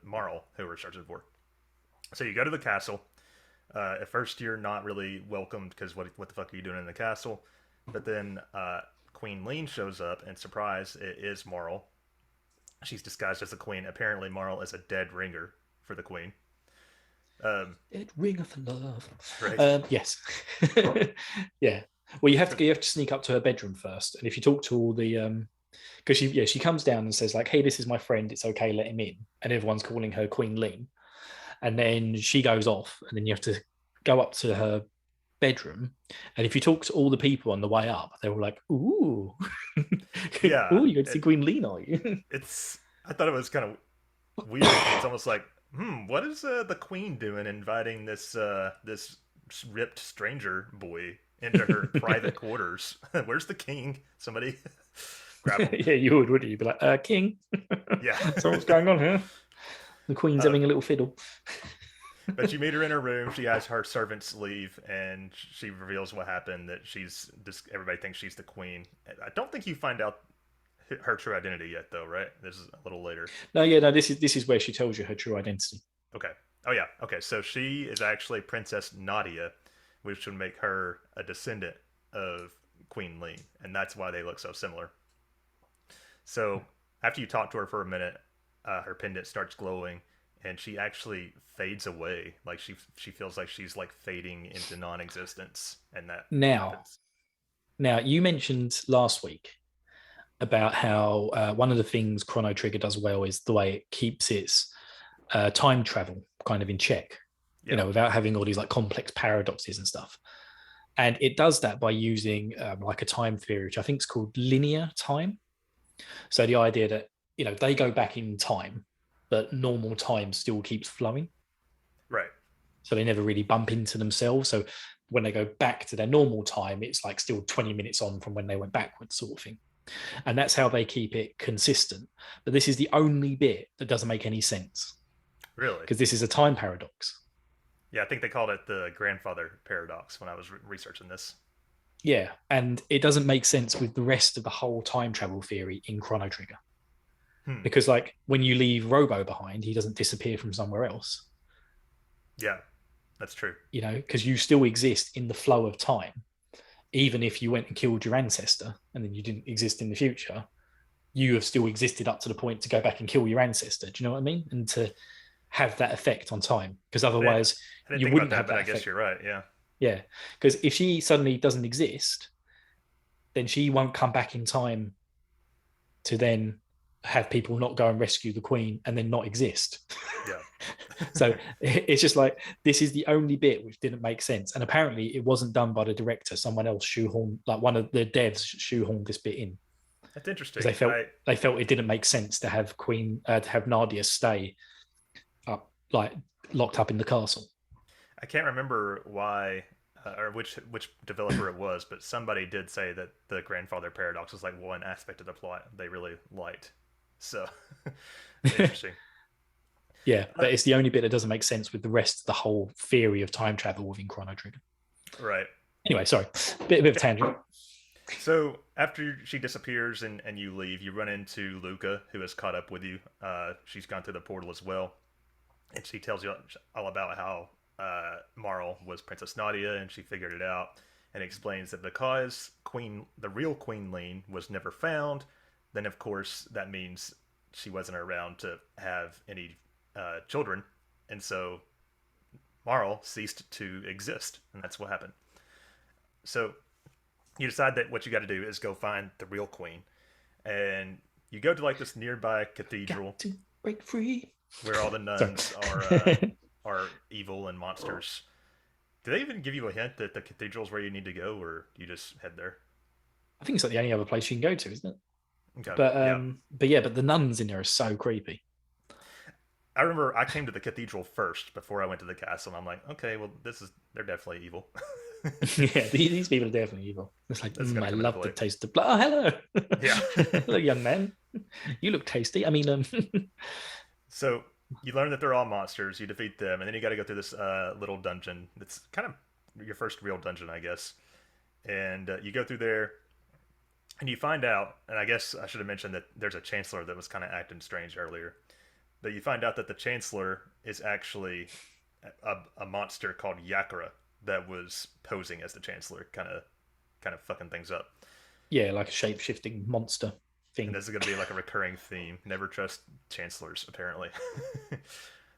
Marl, who we're searching for. So you go to the castle. At first, you're not really welcomed because what the fuck are you doing in the castle? But then Queen Lean shows up, and surprise, it is Marl. She's disguised as a queen. Apparently, Marl is a dead ringer for the queen. Um, It ringeth love. right? Yes. Yeah. Well, you have to sneak up to her bedroom first, and if you talk to all the because she comes down and says like, "Hey, this is my friend. It's okay, let him in," and everyone's calling her Queen Lean, and then she goes off, and then you have to go up to her bedroom, and if you talk to all the people on the way up, they're all like, "Ooh, Yeah. ooh, you're going to see Queen Lean, are you?" It's. I thought it was kind of weird because it's almost like, what is the queen doing, inviting this ripped stranger boy into her private quarters? Where's the king? Somebody grab him. Yeah, you would, wouldn't you? Be like, King, Yeah. so what's going on here? The Queen's uh, having a little fiddle. But you meet her in her room. She has her servants leave, and she reveals what happened. That she's this. Everybody thinks she's the queen. I don't think you find out her true identity yet, though, right? This is a little later. No, yeah, no. This is where she tells you her true identity. Okay. Oh yeah. Okay. So she is actually Princess Nadia, which would make her a descendant of Queen Lee, and that's why they look so similar. So after you talk to her for a minute, her pendant starts glowing, and she actually fades away. Like she feels like she's like fading into non-existence, and that Now, happens. now you mentioned last week about how one of the things Chrono Trigger does well is the way it keeps its time travel kind of in check. Yeah. Without having all these like complex paradoxes and stuff. And it does that by using like a time theory, which I think is called linear time. So the idea that they go back in time, but normal time still keeps flowing. Right. So they never really bump into themselves. So when they go back to their normal time, it's like still 20 minutes on from when they went backwards, sort of thing. And that's how they keep it consistent. But this is the only bit that doesn't make any sense Really. because this is a time paradox. Yeah. I think they called it the grandfather paradox when I was researching this. Yeah. And it doesn't make sense with the rest of the whole time travel theory in Chrono Trigger. Hmm. Because, like, when you leave Robo behind, he doesn't disappear from somewhere else, Yeah. That's true. because you still exist in the flow of time. Even if you went and killed your ancestor and then you didn't exist in the future, you have still existed up to the point to go back and kill your ancestor. Do you know what I mean? And to have that effect on time, because I didn't, otherwise I didn't you think about wouldn't that, have but that I guess effect. you're right. Yeah. Yeah. Because if she suddenly doesn't exist, then she won't come back in time to then have people not go and rescue the queen and then not exist. Yeah. So it's just like this is the only bit which didn't make sense, and apparently it wasn't done by the director. Someone else shoehorned, like one of the devs shoehorned this bit in That's because interesting. they felt it didn't make sense to have to have Nadia stay up, like locked up in the castle. I can't remember why or which developer it was, but somebody did say that the grandfather paradox was like one aspect of the plot they really liked. So interesting. Yeah, Uh, but it's the only bit that doesn't make sense with the rest of the whole theory of time travel within Chrono Trigger. right. Anyway, sorry, bit of Yeah. tangent. So after she disappears and you leave, you run into Luca, who has caught up with you. She's gone through the portal as well, and she tells you all about how Marl was Princess Nadia, and she figured it out. and explains that because the real Queen Lean was never found, then of course that means she wasn't around to have any children, and so Marl ceased to exist, and that's what happened. So you decide that what you got to do is go find the real queen, and you go to like this nearby cathedral Got to break free. where all the nuns are evil and monsters. Do they even give you a hint that the cathedral's where you need to go, or you just head there? I think it's like the only other place you can go to, isn't it? Okay. But the nuns in there are so creepy. I remember I came to the cathedral first before I went to the castle, and I'm like, okay, well, they're definitely evil. Yeah, these people are definitely evil. It's like, I love the taste of blood. Oh, hello. Yeah. Hello, young man. You look tasty. I mean, So you learn that they're all monsters. You defeat them, and then you got to go through this little dungeon. It's kind of your first real dungeon, I guess. And you go through there, and you find out. And I guess I should have mentioned that there's a chancellor that was kind of acting strange earlier. But you find out that the chancellor is actually a monster called Yakra that was posing as the chancellor, kind of fucking things up. yeah, like a shape-shifting monster thing. And this is going to be like a recurring theme. Never trust chancellors, apparently.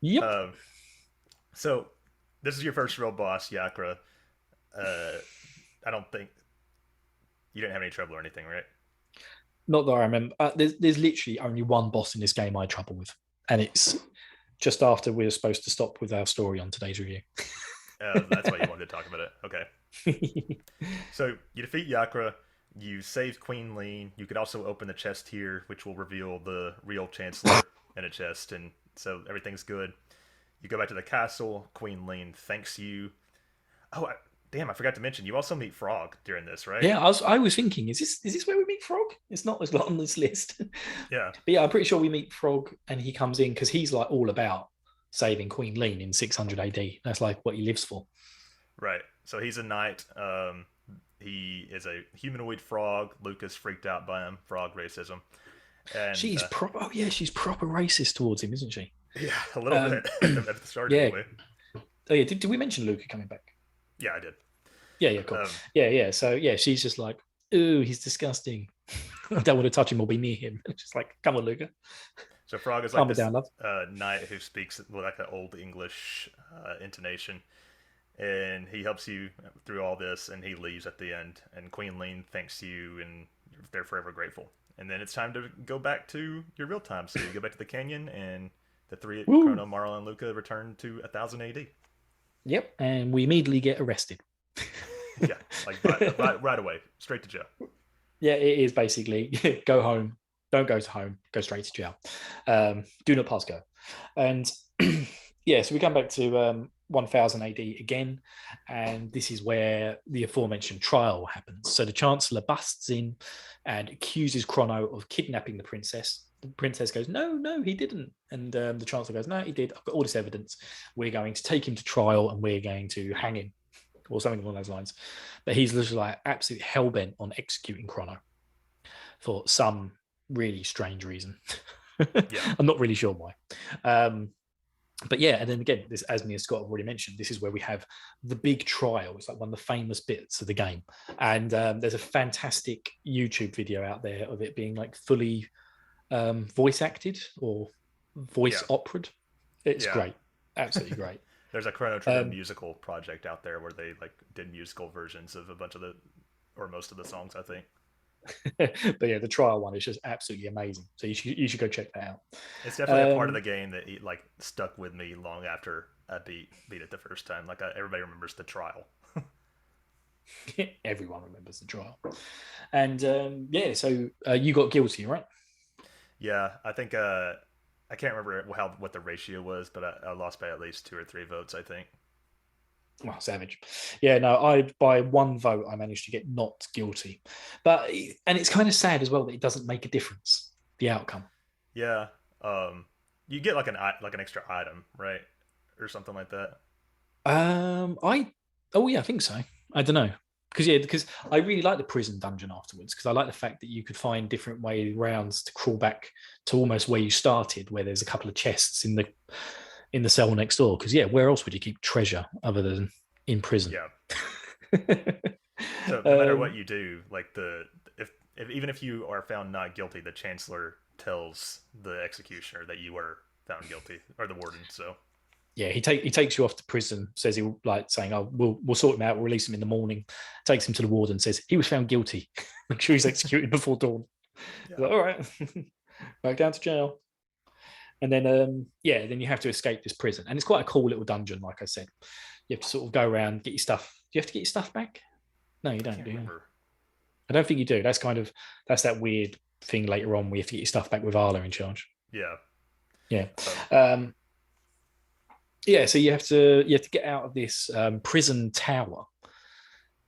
Yep. So this is your first real boss, Yakra. I don't think you didn't have any trouble or anything, right? Not that I remember. There's literally only one boss in this game I had trouble with, and it's just after we were supposed to stop with our story on today's review. That's why you wanted to talk about it. Okay. So you defeat Yakra. You save Queen Lean. You could also open the chest here, which will reveal the real Chancellor in a chest, and so everything's good. You go back to the castle. Queen Lean thanks you. Oh, damn! I forgot to mention. You also meet Frog during this, right? Yeah, I was thinking, is this where we meet Frog? It's not as on this list. Yeah. But yeah, I'm pretty sure we meet Frog, and he comes in because he's like all about saving Queen Lean in 600 AD. That's like what he lives for. Right. So he's a knight. He is a humanoid frog. Lucas freaked out by him. Frog racism. And she's proper. Oh yeah, she's proper racist towards him, isn't she? Yeah, a little bit at the start. Yeah. Anyway. Oh yeah. Did we mention Luca coming back? Yeah, I did. Yeah, cool. Yeah. So yeah, she's just like, ooh, he's disgusting. I don't want to touch him or be near him. Just like, come on, Luca. So Frog is like this knight who speaks with like an old English intonation, and he helps you through all this, and he leaves at the end. And Queen Lean thanks you, and they're forever grateful. And then it's time to go back to your real time. So you go back to the canyon, and the three Chrono, Marl, and Luca return to 1000 AD. Yep, and we immediately get arrested. Yeah, like right away, straight to jail. Yeah, it is basically go home, don't go to home, go straight to jail. Do not pass go. And yeah, so we come back to 1000 AD again, and this is where the aforementioned trial happens. So the Chancellor busts in and accuses Chrono of kidnapping the princess. The princess goes, no, he didn't. And the Chancellor goes, no, he did. I've got all this evidence. We're going to take him to trial and we're going to hang him, or something along those lines. But he's just like absolutely hell-bent on executing Chrono for some really strange reason. Yeah. I'm not really sure why. But yeah, and then again, this, as me and Scott have already mentioned, this is where we have the big trial. It's like one of the famous bits of the game. And there's a fantastic YouTube video out there of it being like fully voice acted or voice operaed. It's great. Absolutely great. There's a Chrono Trigger musical project out there where they like did musical versions of a bunch of or most of the songs, I think. But yeah, the trial one is just absolutely amazing. So you should go check that out. It's definitely a part of the game that like stuck with me long after I beat it the first time. Like everybody remembers the trial. Everyone remembers the trial. And yeah, so you got guilty, right? Yeah, I think I can't remember what the ratio was, but I lost by at least 2 or 3 votes, I think. Oh, savage. Yeah, no, by 1 vote I managed to get not guilty. And it's kind of sad as well that it doesn't make a difference, the outcome. Yeah. You get like an extra item, right? Or something like that. I think so. I don't know. Because I really like the prison dungeon afterwards, because I like the fact that you could find different way rounds to crawl back to almost where you started, where there's a couple of chests in the cell next door. Because where else would you keep treasure other than in prison? Yeah. So no matter what you do, like if even if you are found not guilty, the chancellor tells the executioner that you were found guilty, or the warden. So Yeah, he takes you off to prison. Says he'll like saying, "Oh, we'll sort him out. We'll release him in the morning." Takes him to the warden. Says he was found guilty. Make sure he's executed before dawn. yeah, Like, all right, back down to jail. And then then you have to escape this prison, and it's quite a cool little dungeon. Like I said, you have to sort of go around, get your stuff. Do you have to get your stuff back? No, you I don't. can't Do you? remember. I don't think you do. That's that weird thing later on where you have to get your stuff back with Arla in charge. Yeah, Yeah. but Yeah, so you have to get out of this prison tower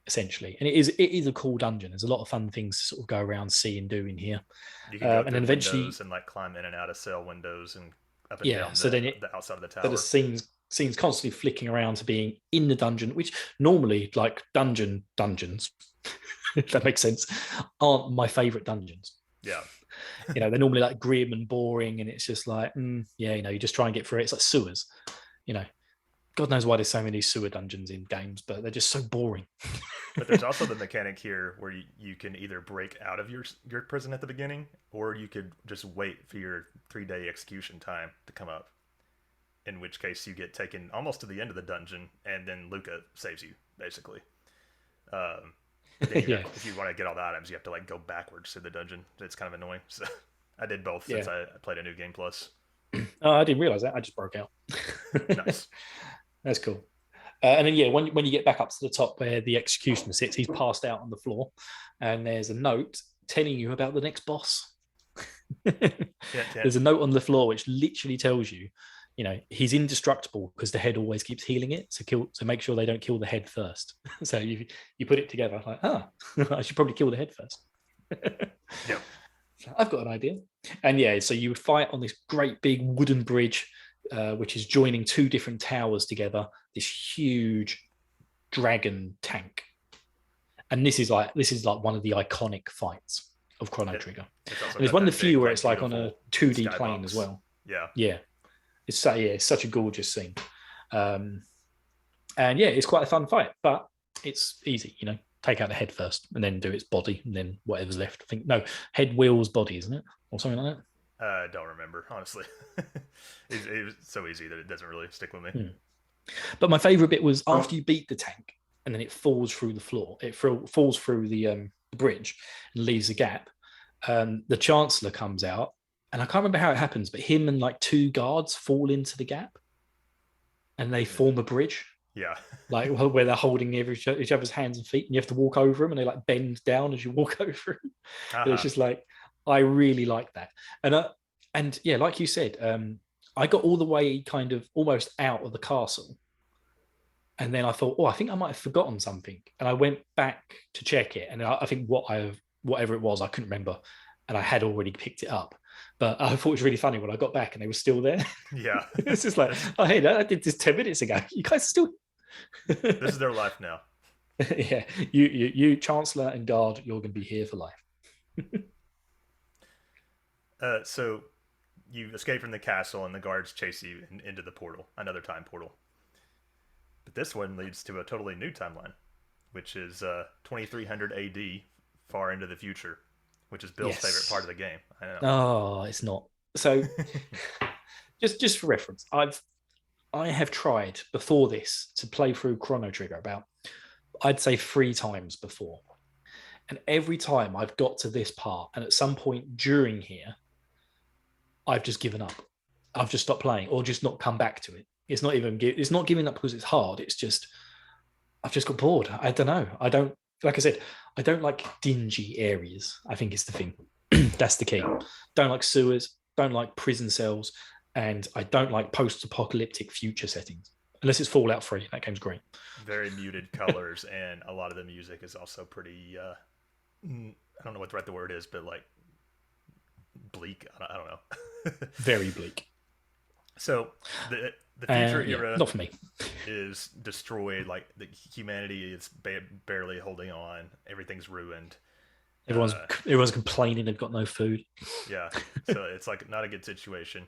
essentially, and it is a cool dungeon. There's a lot of fun things to sort of go around, see and do in here, you can go and through then eventually, windows and like climb in and out of cell windows and up and yeah. down So then the outside of the the tower. scenes constantly flicking around to being in the dungeon, which normally like dungeons, if that makes sense, aren't my favorite dungeons. Yeah, They're normally like grim and boring, and it's just like, yeah, you just try and get through it. It's like sewers, you know. God knows why there's so many sewer dungeons in games, but they're just so boring. but there's also the mechanic here where you can either break out of your prison at the beginning, or you could just wait for your 3-day execution time to come up. In which case you get taken almost to the end of the dungeon, and then Luca saves you basically. Then Yeah, if you want to get all the items, you have to like go backwards through the dungeon. It's kind of annoying. So I did both yeah. since I played a new game plus. Oh, I didn't realize that. I just broke out. Nice. That's cool. And then, yeah, when you get back up to the top where the executioner sits, he's passed out on the floor, and there's a note telling you about the next boss. Yeah, There's a note on the floor which literally tells you, he's indestructible because the head always keeps healing it. So make sure they don't kill the head first. So you put it together like, I should probably kill the head first. yeah. I've got an idea. And yeah, so you would fight on this great big wooden bridge, which is joining two different towers together, this huge dragon tank. And this is like one of the iconic fights of Chrono Trigger. And it's one of the few where it's like on a 2D plane as well. Yeah. Yeah. It's such a gorgeous scene. And yeah, it's quite a fun fight, but it's easy, take out the head first and then do its body and then whatever's left. I think, no, head, wheels, body, isn't it? Or something like that. I don't remember, honestly. It was so easy that it doesn't really stick with me. But my favorite bit was after you beat the tank and then it falls through the floor. It falls through the bridge and leaves a gap. The Chancellor comes out, and I can't remember how it happens, but him and like two guards fall into the gap and they form a bridge. Yeah. Like where they're holding each other's hands and feet, and you have to walk over them, and they like bend down as you walk over them. It's just like, I really like that. And yeah, like you said, I got all the way kind of almost out of the castle. And then I thought, I think I might have forgotten something. And I went back to check it. And I think whatever it was, I couldn't remember. And I had already picked it up. But I thought it was really funny when I got back and they were still there. Yeah. It's just like, hey, I did this 10 minutes ago. You guys are still... This is their life now. Yeah. You, Chancellor and Guard, you're going to be here for life. So you escape from the castle and the guards chase you into the portal, another time portal. But this one leads to a totally new timeline, which is 2300 AD, far into the future, which is Bill's favorite part of the game. I know. Oh, it's not. So just for reference, I have tried before this to play through Chrono Trigger about, I'd say 3 times before. And every time I've got to this part, and at some point during here, I've just given up. I've just stopped playing or just not come back to it. It's not giving up because it's hard. It's just, I've just got bored. I don't know. Like I said, I don't like dingy areas. I think it's the thing. That's the key. Don't like sewers, don't like prison cells, and I don't like post-apocalyptic future settings. Unless it's Fallout 3. That game's great. Very muted colors, and a lot of the music is also pretty, I don't know what the word is, but like bleak. I don't know. Very bleak. So the future era not for me. is destroyed. Like the humanity is barely holding on. Everything's ruined. Everyone's complaining they've got no food. Yeah, so it's like not a good situation.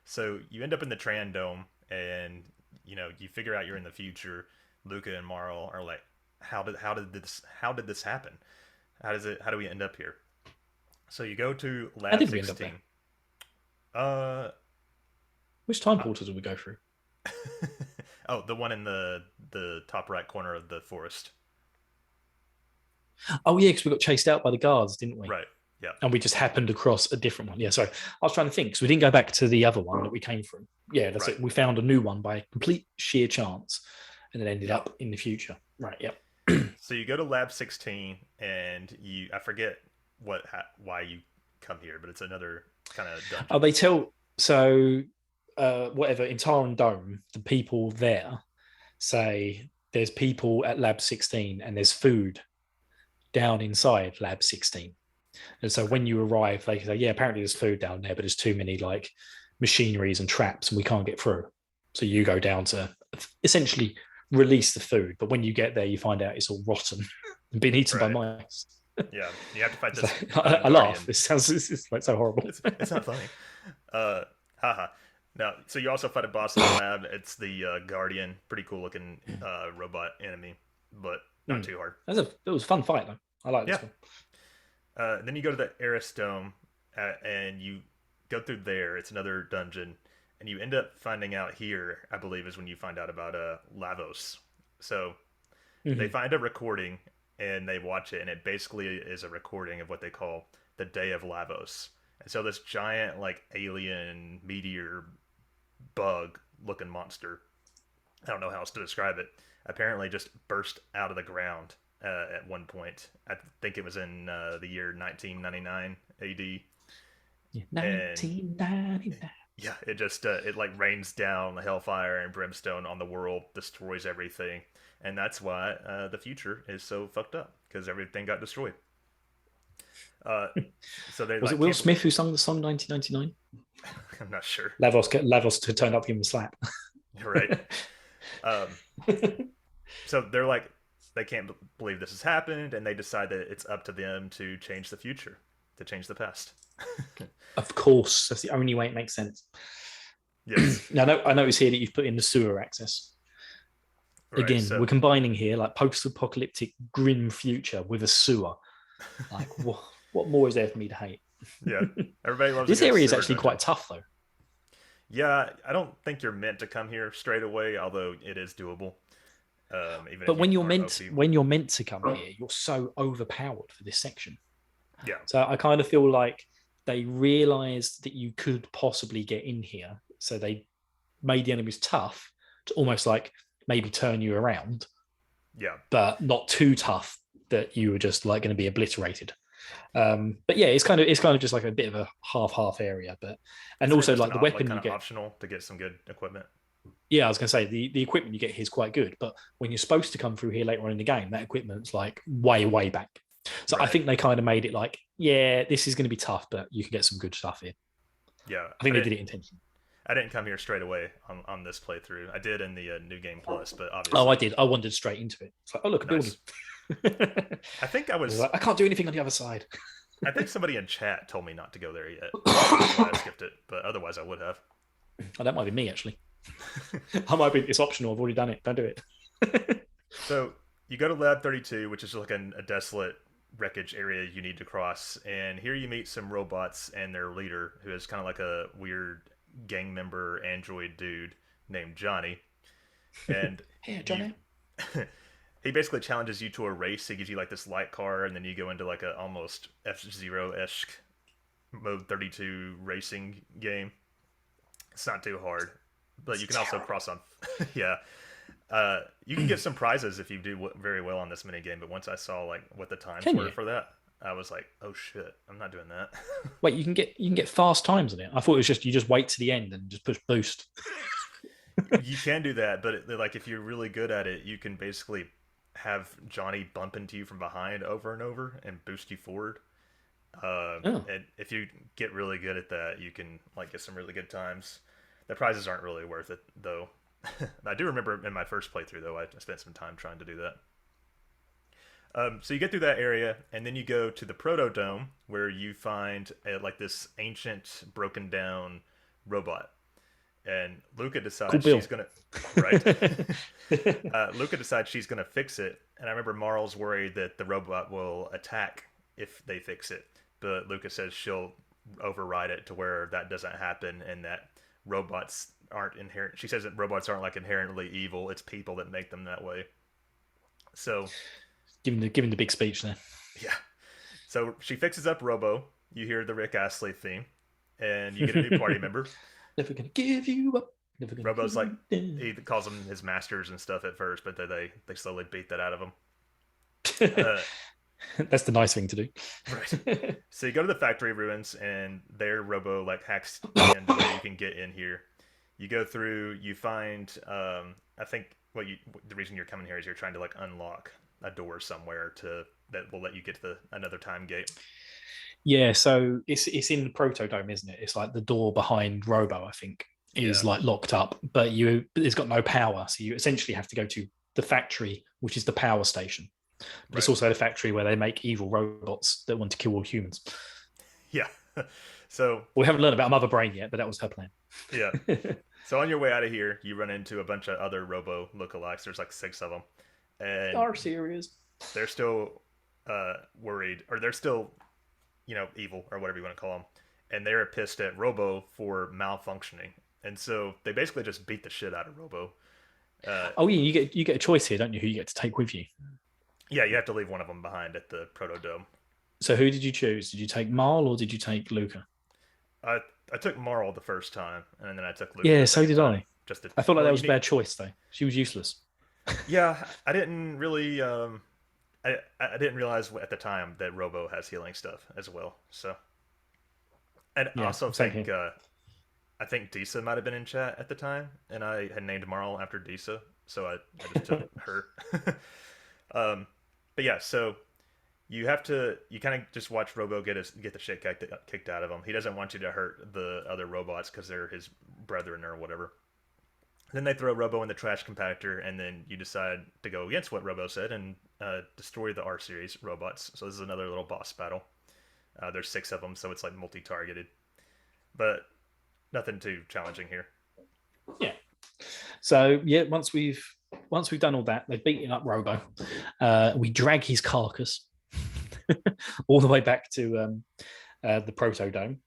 So you end up in the Tran Dome, and you figure out you're in the future. Luca and Marl are like how did this happen? How do we end up here? So you go to How Lab did we end up there? 16. Uh, Which time uh portal did we go through? oh, the one in the top right corner of the forest. Oh yeah, because we got chased out by the guards, didn't we? Right. Yeah. And we just happened across a different one. Yeah, sorry. I was trying to think because we didn't go back to the other one that we came from. Yeah, that's Right. it. We found a new one by complete sheer chance and then ended Yep. up in the future. Right, yep. So you go to Lab 16, and I forget why you come here, but it's another kind of Oh, dungeon. they tell so whatever in Taran Dome, the people there say there's people at Lab 16 and there's food down inside Lab 16. And so Okay. when you arrive, they say, yeah, apparently there's food down there, but there's too many like machineries and traps and we can't get through. So you go down to essentially release the food. But when you get there, you find out it's all rotten and been eaten by Right. mice. Yeah. You have to fight So this I laugh. guardian. This is like so horrible. It's not funny. Uh, haha. Now, so you also fight a boss in the lab. It's the guardian, pretty cool looking robot enemy, but not Mm. too hard. It was a fun fight though. I like Yeah. this one. Then you go to the Eris Dome, and you go through there. It's another dungeon, and you end up finding out here. I believe is when you find out about Lavos. So they Mhm. find a recording and they watch it, and it basically is a recording of what they call the Day of Lavos. And so this giant like alien meteor bug looking monster, I don't know how else to describe it, apparently just burst out of the ground at one point. I think it was in the year 1999 AD, Yeah, and 1999. yeah, it just it like rains down hellfire and brimstone on the world, destroys everything, and that's why the future is so fucked up because everything got destroyed. Uh, so they Was it like Will can't. Smith who sung the song 1999? I'm not sure. Lavos to turn up, give him a slap. You're right. Um, so they're like they can't believe this has happened, and they decide that it's up to them to change the future, to change the past. Of course, that's the only way it makes sense. Yes. Now, I notice here that you've put in the sewer access. Right. Again, So we're combining here like post-apocalyptic grim future with a sewer. Like, what more is there for me to hate? yeah, everybody loves a This good area is sewer actually dungeon. quite tough, though. Yeah, I don't think you're meant to come here straight away, although it is doable. Even But if you aren't OP. when you're meant to come here, you're so overpowered for this section. Yeah, So I kind of feel like they realized that you could possibly get in here, so they made the enemies tough to almost like maybe turn you around, yeah. but not too tough that you were just like going to be obliterated. But yeah, it's kind of just like a bit of a half area, but and Isn't it also just like an the like weapon kind you of get. optional to get some good equipment? Yeah, I was going to say the equipment you get here is quite good, but when you're supposed to come through here later on in the game, that equipment's like way back. So I Right. think they kind of made it like, yeah, this is going to be tough, but you can get some good stuff here. Yeah, I think they did it intentionally. I didn't come here straight away on this playthrough. I did in the New Game Plus, but Oh, I obviously, did. I wandered straight into it. It's like, oh look, a building. nice. I think I I was was. like, I can't do anything on the other side. I think somebody in chat told me not to go there yet, so that's why I skipped it. But otherwise, I would have. Oh, that might be me actually. I might be. It's optional. I've already done it. Don't do it. So you go to Lab 32, which is like a desolate wreckage area you need to cross, and here you meet some robots and their leader, who is kind of like a weird gang member android dude named Johnny, and Here, you. Johnny. He basically challenges you to a race. He gives you like this light car, and then you go into like a almost F-Zero esque mode 32 racing game. It's not too hard, but you can also cross on. Yeah, you can get some prizes if you do very well on this mini game. But once I saw like what the times Can were you? for that, I was like, oh shit, I'm not doing that. Wait, you can get fast times on it. I thought it was just you just wait to the end and just push boost. You can do that, but like if you're really good at it, you can basically have Johnny bump into you from behind over and over and boost you forward. Oh, And if you get really good at that, you can like get some really good times. The prizes aren't really worth it though. I do remember in my first playthrough though, I spent some time trying to do that. So you get through that area, and then you go to the Proto Dome, where you find like this ancient, broken down robot, and Luca Cool decides Bill. she's gonna right. Luca decides she's gonna fix it, and I remember Marl's worried that the robot will attack if they fix it, but Luca says she'll override it to where that doesn't happen, and that robots aren't inherent. She says that robots aren't like inherently evil; it's people that make them that way. So Giving the big speech there. yeah, so she fixes up Robo. You hear the Rick Astley theme, and you get a new party member. Never gonna give you up. Never gonna Robo's give like, you he calls them his masters and stuff at first, but they slowly beat that out of him. down. Uh, That's the nice thing to do. right. So you go to the factory ruins, and there Robo like hacks in to where you can get in here. You go through, you find, I think the reason you're coming here is you're trying to like unlock a door somewhere to that will let you get to another time gate. Yeah, so it's in the Protodome, isn't it? It's like the door behind Robo, I think, is Yeah. like locked up, but it's got no power, so you essentially have to go to the factory, which is the power station. But it's Right. also the factory where they make evil robots that want to kill all humans. Yeah. So We haven't learned about Mother Brain yet, but that was her plan. yeah. So on your way out of here, you run into a bunch of other Robo lookalikes. There's like 6 of them, and Are serious? they're still worried, or they're still, evil or whatever you want to call them, and they're pissed at Robo for malfunctioning, and so they basically just beat the shit out of Robo. Oh yeah, you get a choice here, don't you? Who you get to take with you? Yeah, you have to leave one of them behind at the Protodome. So who did you choose? Did you take Marl or did you take Luca? I I took Marl the first time, and then I took Luca Yeah, the so second did time. I. Just to I felt like well, that you was a need bad choice though. She was useless. yeah, I didn't really I didn't realize at the time that Robo has healing stuff as well. So, and I Yeah, also same think here. I think Disa might have been in chat at the time, and I had named Marl after Disa, so I just took her. um, but yeah, so you kind of just watch Robo get the shit kicked out of him. He doesn't want you to hurt the other robots because they're his brethren or whatever. Then they throw Robo in the trash compactor, and then you decide to go against what Robo said and destroy the R series robots. So this is another little boss battle. There's 6 of them, so it's like multi-targeted, but nothing too challenging here. Yeah. So yeah, once we've done all that, they've beaten up Robo. We drag his carcass all the way back to the Protodome.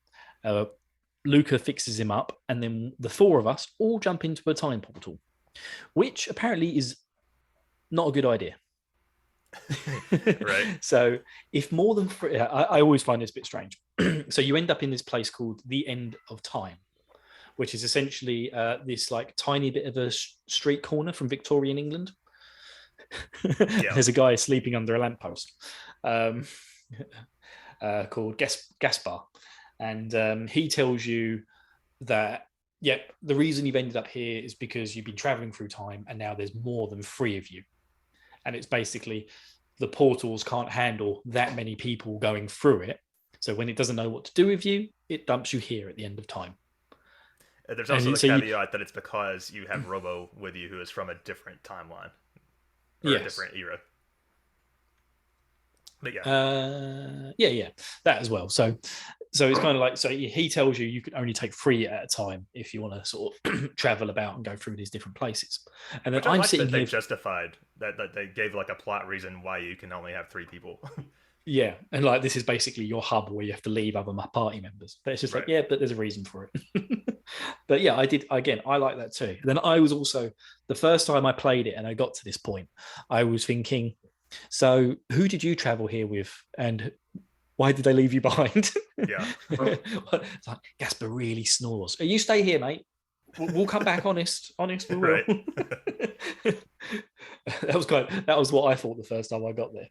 Luca fixes him up, and then the 4 of us all jump into a time portal, which apparently is not a good idea. Right. So if more than 3, I always find this a bit strange. So you end up in this place called the End of Time, which is essentially this like tiny bit of a street corner from Victorian England. Yeah. There's a guy sleeping under a lamppost called Gaspar, and he tells you that the reason you've ended up here is because you've been traveling through time, and now there's more than 3 of you, and it's basically the portals can't handle that many people going through it. So when it doesn't know what to do with you, it dumps you here at the end of time. There's also And the so caveat that it's because you have Robo with you, who is from a different timeline or a different era. But yeah, that as well. So it's kind of like, so he tells you can only take 3 at a time if you want to sort of travel about and go through these different places. And then which I I'm like sitting that they here, justified that they gave like a plot reason why you can only have 3 people. yeah, and like this is basically your hub where you have to leave other party members. But it's just like, Right. yeah, but there's a reason for it. But yeah, I did again. I like that too. Then I was also the first time I played it and I got to this point, I was thinking, so who did you travel here with, and why did they leave you behind? Yeah. It's like Gasper really snores. You stay here, mate. We'll come back. Honest, we will. Right. That was what I thought the first time I got there.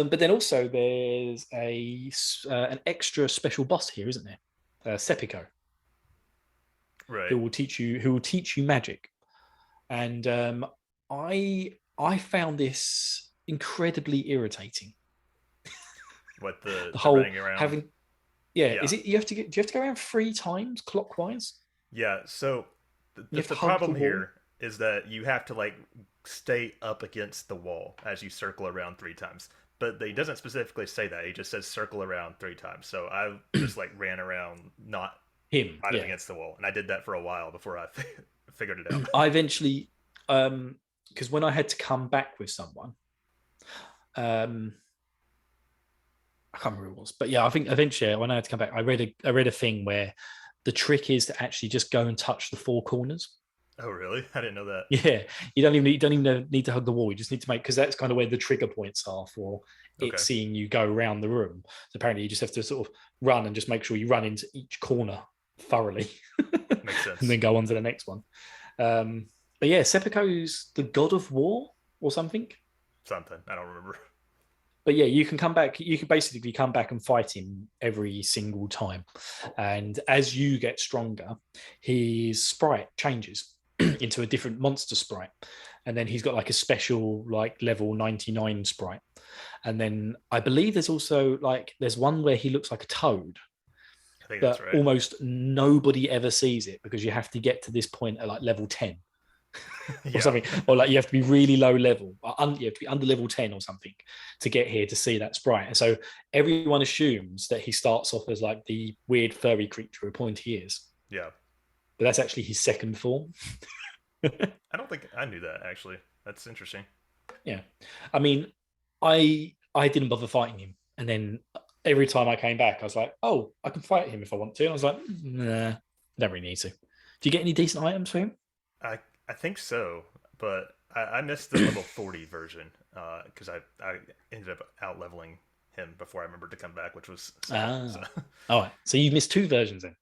But then also there's an extra special boss here, isn't there? Seppico, Right. who will teach you magic, and I found this incredibly irritating. What the whole running around? having, Yeah. is it do you have to go around 3 times clockwise? Yeah. So You have to the hug problem the wall? here is that you have to like stay up against the wall as you circle around 3 times. But he doesn't specifically say that. He just says circle around 3 times. So I just like ran around not Him, fight him yeah. against the wall, and I did that for a while before I figured it out. I eventually, because when I had to come back with someone, I can't remember who it was, but yeah, I think eventually when I had to come back, I read a thing where the trick is to actually just go and touch the four corners. Oh, really? I didn't know that. Yeah, you don't even need to hug the wall. You just need to make, because that's kind of where the trigger points are for it Okay. seeing you go around the room. So apparently, you just have to sort of run and just make sure you run into each corner thoroughly, Makes sense. and then go on to the next one. But yeah, Seppuku's the god of war or something. Something. I don't remember. But yeah, you can come back. You can basically come back and fight him every single time. And as you get stronger, his sprite changes into a different monster sprite. And then he's got like a special like level 99 sprite. And then I believe there's also like there's one where he looks like a toad. I think But that's right. almost nobody ever sees it because you have to get to this point at like level 10. Yeah. Or something, or like you have to be really low level, you have to be under level 10 or something to get here to see that sprite. And so everyone assumes that he starts off as like the weird furry creature with pointy ears, Yeah. but that's actually his second form. I don't think I knew that actually. That's interesting. Yeah, I mean, I didn't bother fighting him, and then every time I came back, I was like, oh, I can fight him if I want to. And I was like, nah, don't really need to. Do you get any decent items for him? I think so, but I missed the level 40 version because I ended up out leveling him before I remembered to come back, which was sad. So. All right. So you've missed two versions then.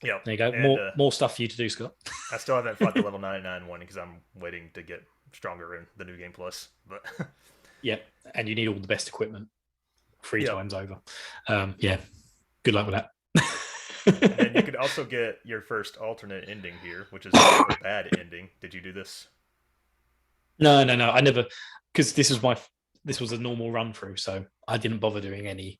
Yeah. There you go. And More stuff for you to do, Scott. I still haven't fought the level 99 one because I'm waiting to get stronger in the new game plus. But Yep. And you need all the best equipment 3 Yep. times over. Yeah. Good luck with that. And then you could also get your first alternate ending here, which is a bad ending. Did you do this? No. I never, because this was a normal run through, so I didn't bother doing any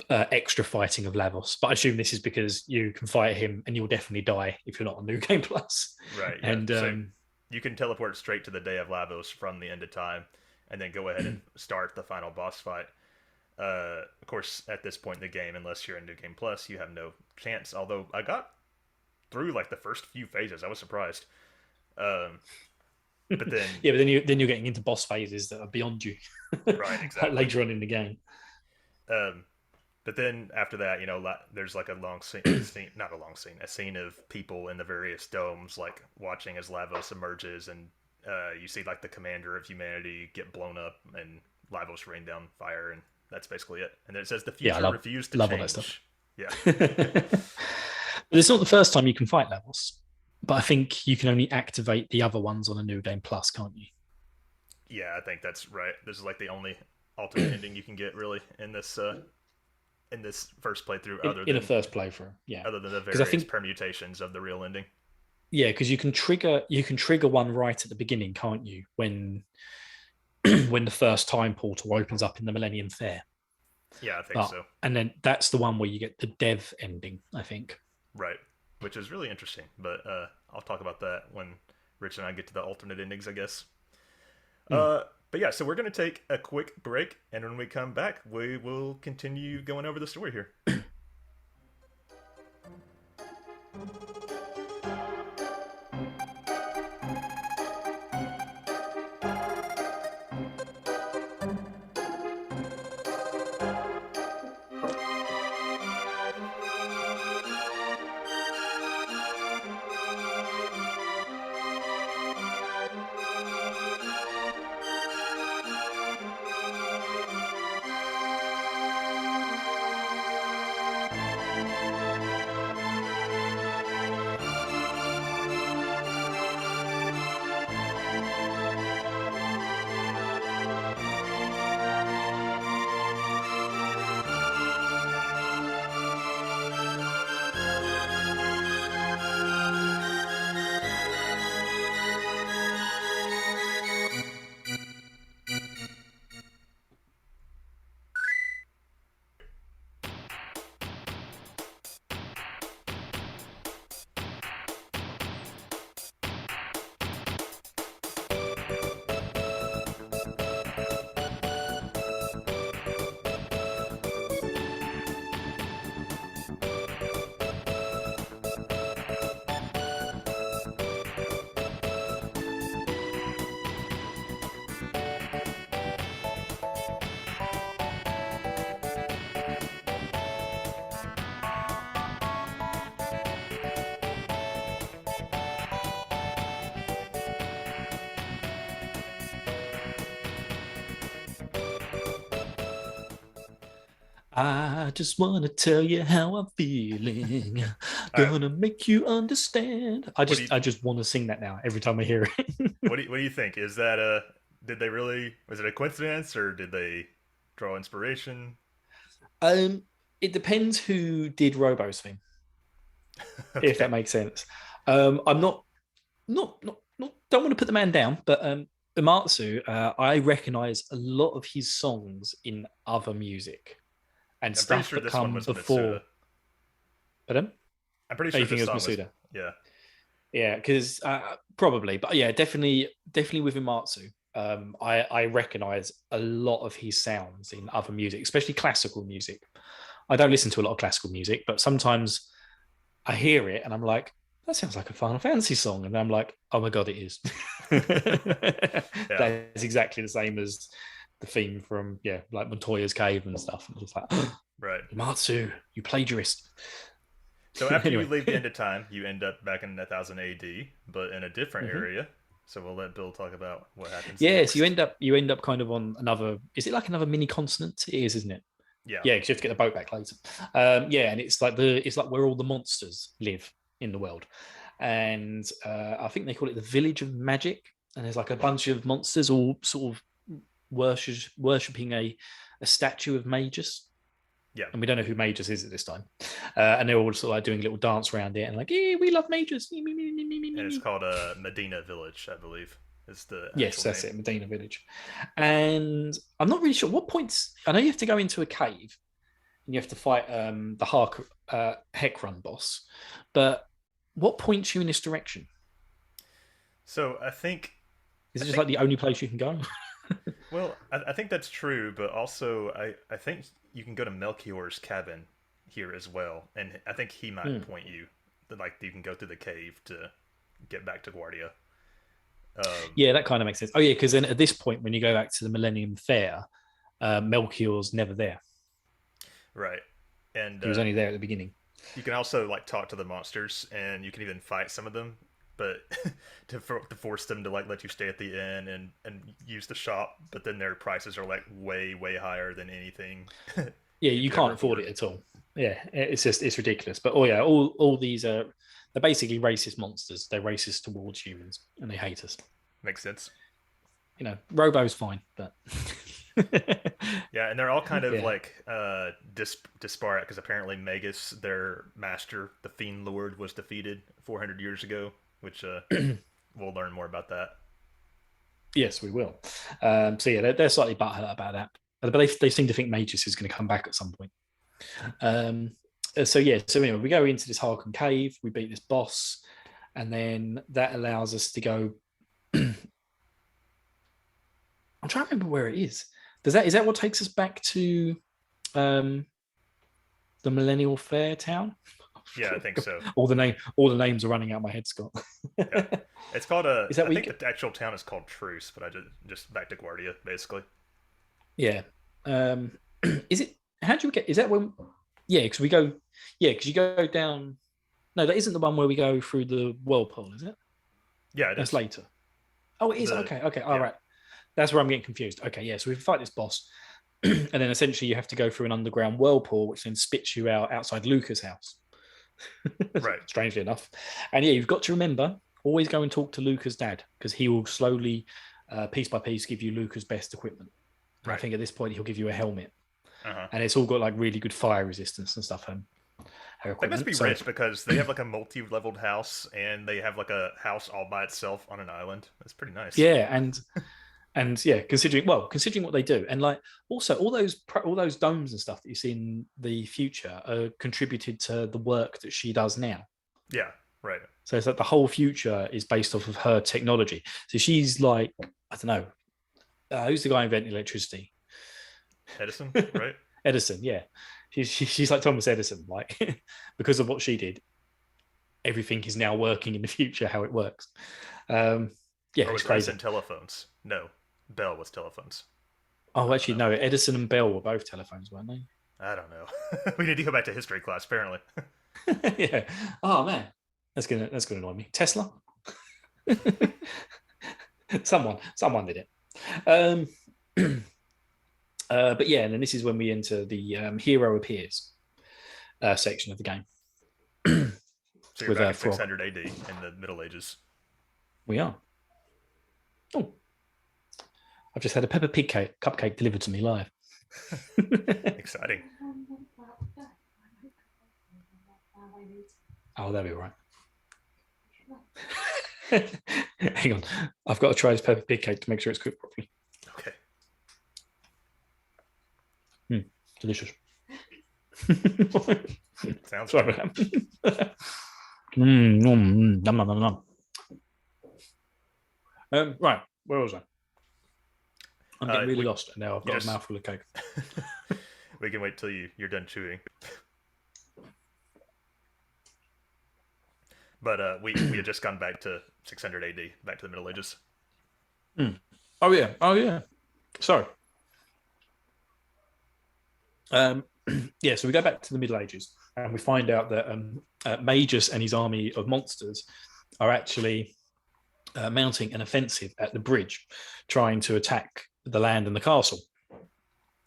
extra fighting of Lavos. But I assume this is because you can fight him and you'll definitely die if you're not on New Game Plus. Right. Yeah. And So you can teleport straight to the Day of Lavos from the end of time, and then go ahead and start the final boss fight. Of course, at this point in the game, unless you're in New Game Plus, you have no chance. Although I got through like the first few phases, I was surprised. But then, yeah, but then you're getting into boss phases that are beyond you, right? Exactly. later on in the game. But then after that, there's like a long scene, not a long scene, a scene of people in the various domes, like watching as Lavos emerges, and you see like the commander of humanity get blown up, and Lavos rain down fire, and that's basically it. And then it says the future refused to change. All that stuff. Yeah. But it's not the first time you can fight Lavos, but I think you can only activate the other ones on a New Game Plus, can't you? Yeah, I think that's right. This is like the only alternate ending you can get really in this first playthrough, In a first playthrough, yeah. Other than the various permutations of the real ending. Yeah, because you can trigger one right at the beginning, can't you? When when the first time portal opens up in the Millennium Fair. Yeah, I think so. And then that's the one where you get the dev ending, I think. Right, which is really interesting. But I'll talk about that when Rich and I get to the alternate endings, I guess. But yeah, so we're going to take a quick break, and when we come back, we will continue going over the story here. I just want to tell you how I'm feeling. All right, Gonna make you understand. I what do you just want to sing that now every time I hear it. what do you think? Is that did they really was it a coincidence or did they draw inspiration? um, it depends who did Robo's thing, if Okay, that makes sense. I'm not don't want to put the man down, but Uematsu, I recognize a lot of his songs in other music and I'm pretty stuff sure that this one come was Mitsuda. before. Pardon? I'm pretty Oh, sure you think this it was song was Masuda? yeah. Yeah, because probably, but yeah, definitely with Uematsu. I recognize a lot of his sounds in other music, especially classical music. I don't listen to a lot of classical music, but sometimes I hear it and I'm like, that sounds like a Final Fantasy song. And I'm like, oh my God, it is. Yeah, That's exactly the same as the theme from, yeah, like Montoya's Cave and stuff. And it's like, right. Matsu, you plagiarist. So after you Anyway. leave the end of time, you end up back in 1000 AD, but in a different Mhm. area. So we'll let Bill talk about what happens Yeah, so you next. end up kind of on another, is it like another mini continent? It is, isn't it? Yeah. Yeah, because you have to get the boat back later. Yeah, and it's like where all the monsters live in the world. And I think they call it the Village of Magic. And there's like a bunch of monsters all sort of worshipping a statue of Magus. Yeah. And we don't know who Magus is at this time. And they're all sort of like doing a little dance around it and like, yeah, we love Magus. And it's called Medina Village, I believe, is the Yes, actual that's name. it, Medina Village. And I'm not really sure what points. I know you have to go into a cave and you have to fight the Heck boss, but what points you in this direction? So I think, Is I it just think, like the only place you can go? well, I think that's true, but also I think you can go to Melchior's cabin here as well, and I think he might Hmm. point you that like you can go through the cave to get back to Guardia. Um, Yeah, that kind of makes sense. Oh yeah, because then at this point, when you go back to the Millennium Fair, Melchior's never there. right, and He was only there at the beginning. you can also like talk to the monsters, and you can even fight some of them. But to force them to like let you stay at the inn and use the shop, but then their prices are like way higher than anything Yeah, you you could ever can't afford afford. it at all. Yeah, it's ridiculous. But oh yeah, all these are they're basically racist monsters. They're racist towards humans and they hate us. Makes sense. You know, Robo's fine, but Yeah, and they're all kind of yeah. like disparate because apparently Magus, their master, the Fiend Lord, was defeated 400 years ago, which we'll learn more about that. Yes, we will. So yeah, they're slightly butthurt about that, but they seem to think Magus is going to come back at some point. Um, so yeah, so anyway, we go into this Harkon cave, we beat this boss, and then that allows us to go. I'm trying to remember where it is. Is that what takes us back to um, the Millennial Fair town? Yeah, I think so. All the names are running out of my head, Scott. Yeah, it's called a. Is that I where you think go? the actual town is called Truce, but I just back to Guardia basically. Yeah. Is it? How do you get? Is that when? Yeah, because we go. Yeah, because you go down. No, that isn't the one where we go through the whirlpool, is it? Yeah, it That's is. later. Oh, it is. The Okay. All yeah right. That's where I'm getting confused. Okay, yeah. So we fight this boss, and then essentially you have to go through an underground whirlpool, which then spits you out outside Luca's house. right Strangely enough, and yeah, you've got to remember always go and talk to Luca's dad because he will slowly, piece by piece, give you Luca's best equipment. And I right. think at this point he'll give you a helmet, Uh huh. and it's all got like really good fire resistance and stuff. Her They must equipment. be So rich because they have like a multi-leveled house and they have like a house all by itself on an island. That's pretty nice. yeah, and yeah, considering what they do, and like also all those domes and stuff that you see in the future are contributed to the work that she does now. Yeah, right. So it's like the whole future is based off of her technology. So she's like, I don't know, who's the guy who invented electricity? Edison, right? Edison, yeah. She's like Thomas Edison, like because of what she did, everything is now working in the future how it works. Um, yeah, Or it's was crazy. Edison telephones? No, Bell was telephones. Oh, I don't actually, know. no. Edison and Bell were both telephones, weren't I don't know. We need to go back to history class, apparently. they? Yeah. Oh man, that's gonna annoy me. Tesla. Someone did it. Um, But yeah, and then this is when we enter the hero appears section of the game. So you're With back a in frog. 600 AD in the Middle Ages. We are. Oh, I've just had a Peppa Pig cupcake delivered to me live. Exciting. Oh, that'll be right. Hang on. I've got to try this Peppa Pig cake to make sure it's cooked properly. Okay. Delicious. Sounds Sorry good. about that. Nom, nom, nom. Right, where was I? I'm getting really lost, and now I've got a mouthful of cake. We can wait till you're done chewing. But we had just gone back to 600 AD, back to the Middle Ages. Oh yeah. Sorry. Yeah, so we go back to the Middle Ages, and we find out that Magus and his army of monsters are actually mounting an offensive at the bridge, trying to attack the land and the castle.